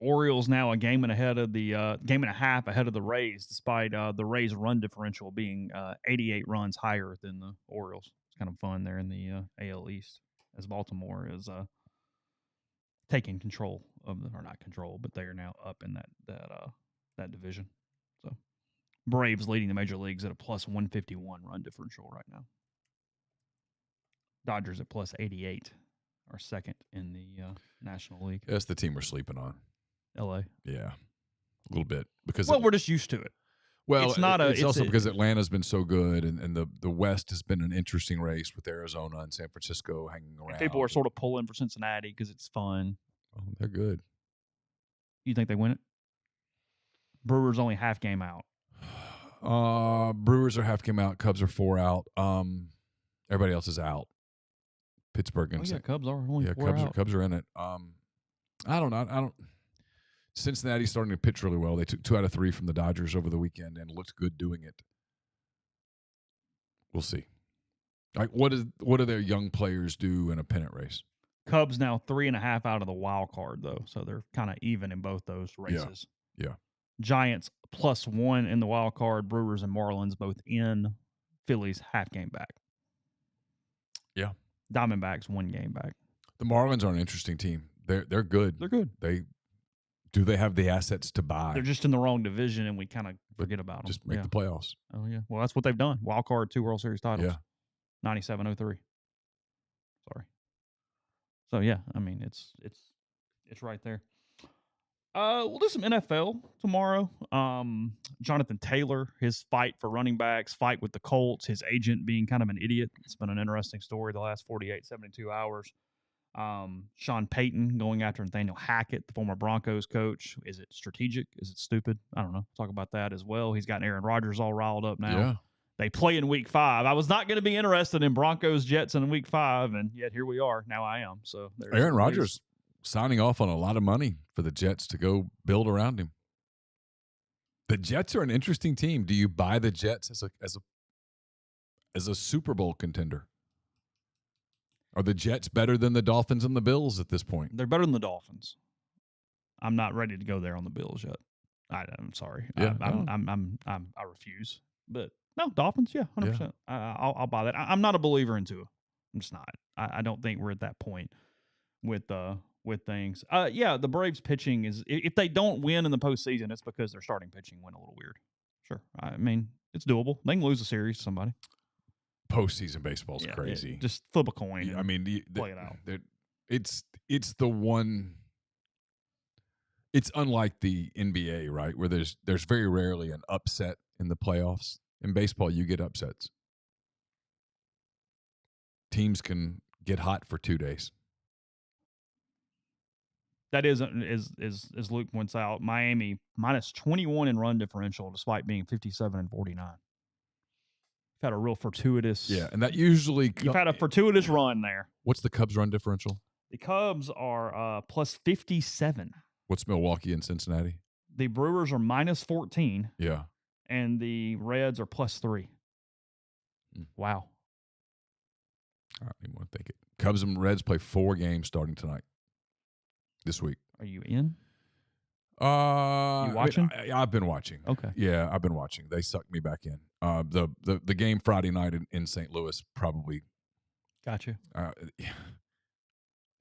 Orioles now a game and a half ahead of the Rays, despite the Rays' run differential being 88 runs higher than the Orioles. It's kind of fun there in the AL East as Baltimore is taking control of or not control, but they are now up in that division. So Braves leading the major leagues at a plus 151 run differential right now. Dodgers at plus 88 are second in the National League. That's the team we're sleeping on. LA. Yeah, a little bit because we're just used to it. Well, it's also because Atlanta's been so good, and the West has been an interesting race with Arizona and San Francisco hanging around. People are sort of pulling for Cincinnati because it's fun. Oh, they're good. You think they win it? Brewers only half game out. Brewers are half game out. Cubs are 4 out. Everybody else is out. Pittsburgh and Cubs are only 4 out. Cubs are in it. I don't know. Cincinnati's starting to pitch really well. They took 2 out of 3 from the Dodgers over the weekend and looked good doing it. We'll see. Like, what do their young players do in a pennant race? Cubs now 3.5 out of the wild card, though, so they're kind of even in both those races. Yeah. Giants +1 in the wild card. Brewers and Marlins both in. Phillies half game back. Yeah. Diamondbacks 1 game back. The Marlins are an interesting team. They're good. They're good. Do they have the assets to buy? They're just in the wrong division, and we kind of forget about them. Just make the playoffs. Oh, yeah. Well, that's what they've done. Wild card, 2 World Series titles. Yeah. 97-03. Sorry. So, yeah, I mean, it's right there. We'll do some NFL tomorrow. Jonathan Taylor, his fight for running backs, fight with the Colts, his agent being kind of an idiot. It's been an interesting story the last 48, 72 hours. Sean Payton going after Nathaniel Hackett, the former Broncos coach. Is it strategic? Is it stupid? I don't know. Talk about that as well. He's gotten Aaron Rodgers all riled up now. Yeah. they play in week 5. I was not going to be interested in Broncos Jets in week 5, and yet here we are. Now I am. So Aaron Rodgers signing off on a lot of money for the Jets to go build around him. The Jets are an interesting team. Do you buy the Jets as a Super Bowl contender? Are the Jets better than the Dolphins and the Bills at this point? They're better than the Dolphins. I'm not ready to go there on the Bills yet. I'm sorry. Yeah, I refuse. But no, Dolphins, yeah, 100%. Yeah. I'll buy that. I'm not a believer in Tua. I'm just not. I don't think we're at that point with things. Yeah, the Braves pitching is, if they don't win in the postseason, it's because their starting pitching went a little weird. Sure. I mean, it's doable. They can lose a series to somebody. Postseason baseball's crazy. Just flip a coin. I mean, play it out. It's the one. It's unlike the NBA, right? Where there's very rarely an upset in the playoffs. In baseball, you get upsets. Teams can get hot for 2 days. That is, as Luke points out, Miami minus 21 in run differential despite being 57-49. You've had a real fortuitous. Yeah, and that usually you've had a fortuitous run there. What's the Cubs' run differential? The Cubs are plus 57. What's Milwaukee and Cincinnati? The Brewers are minus 14. Yeah. And the Reds are plus 3. Wow. I don't even want to think it. Cubs and Reds play 4 games starting tonight. This week. Are you in? You watching? I've been watching. Okay. Yeah, I've been watching. They sucked me back in. The game Friday night in St. Louis probably. Gotcha.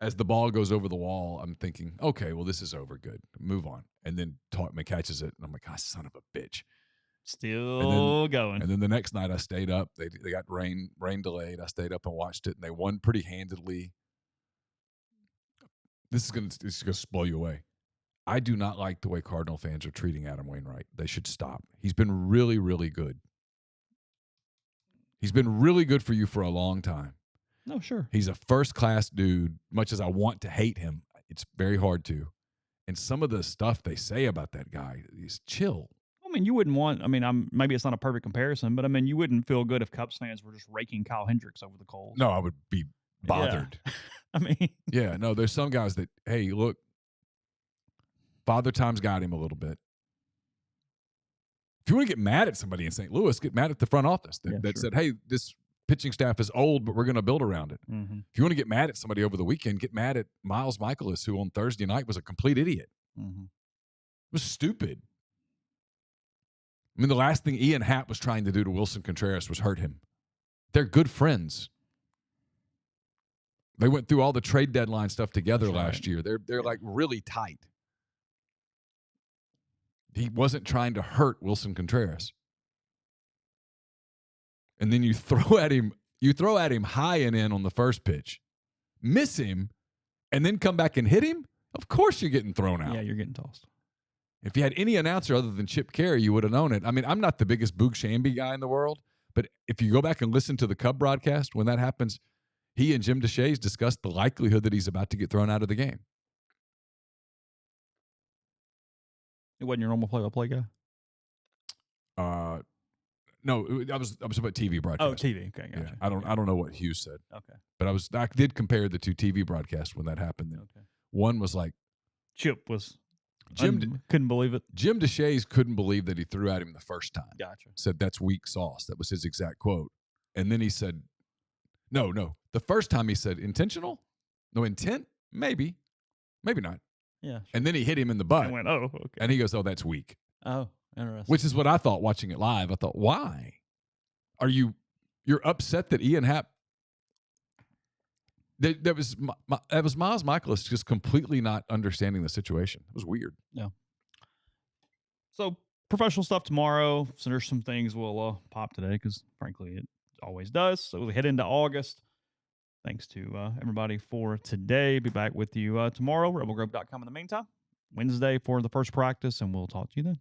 As the ball goes over the wall, I'm thinking, okay, well, this is over. Good. Move on. And then Tautman catches it, and I'm like, ah, son of a bitch. Still going. And then the next night I stayed up. They got rain delayed. I stayed up and watched it, and they won pretty handedly. This is gonna blow you away. I do not like the way Cardinal fans are treating Adam Wainwright. They should stop. He's been really, really good. He's been really good for you for a long time. No, sure. He's a first-class dude. Much as I want to hate him, it's very hard to. And some of the stuff they say about that guy is chill. I mean, you wouldn't want. I mean, maybe it's not a perfect comparison, but I mean, you wouldn't feel good if Cubs fans were just raking Kyle Hendricks over the coals. No, I would be bothered. Yeah. I mean, yeah, no. There's some guys that, hey, look, Father Time's got him a little bit. If you want to get mad at somebody in St. Louis, get mad at the front office that said, hey, this pitching staff is old, but we're going to build around it. Mm-hmm. If you want to get mad at somebody over the weekend, get mad at Miles Michaelis, who on Thursday night was a complete idiot. Mm-hmm. It was stupid. I mean, the last thing Ian Happ was trying to do to Wilson Contreras was hurt him. They're good friends. They went through all the trade deadline stuff together last year. They're like really tight. He wasn't trying to hurt Wilson Contreras. And then you throw at him high and in on the first pitch, miss him, and then come back and hit him. Of course you're getting thrown out. Yeah, you're getting tossed. If you had any announcer other than Chip Carey, you would have known it. I mean, I'm not the biggest Boog Shamby guy in the world, but if you go back and listen to the Cub broadcast, when that happens, he and Jim Deshaies discussed the likelihood that he's about to get thrown out of the game. It wasn't your normal play-by-play guy? No, I was about TV broadcast. Oh, TV. Okay, gotcha. Yeah, I don't know what Hughes said. Okay. But I did compare the two TV broadcasts when that happened. Okay. One was like Chip was couldn't believe it. Jim Deshaies couldn't believe that he threw at him the first time. Gotcha. Said that's weak sauce. That was his exact quote. And then he said, No. The first time he said intentional? No intent? Maybe Yeah. not. Sure. And then he hit him in the butt. I went, oh, okay. And he goes, oh, that's weak. Oh, interesting. Which is what I thought watching it live. I thought, why? You're upset that Ian Happ that was Miles Michaelis just completely not understanding the situation. It was weird. Yeah. So professional stuff tomorrow. So there's some things we'll pop today because frankly it always does. So we'll head into August. Thanks to everybody for today. Be back with you tomorrow. RebelGrove.com in the meantime. Wednesday for the first practice, and we'll talk to you then.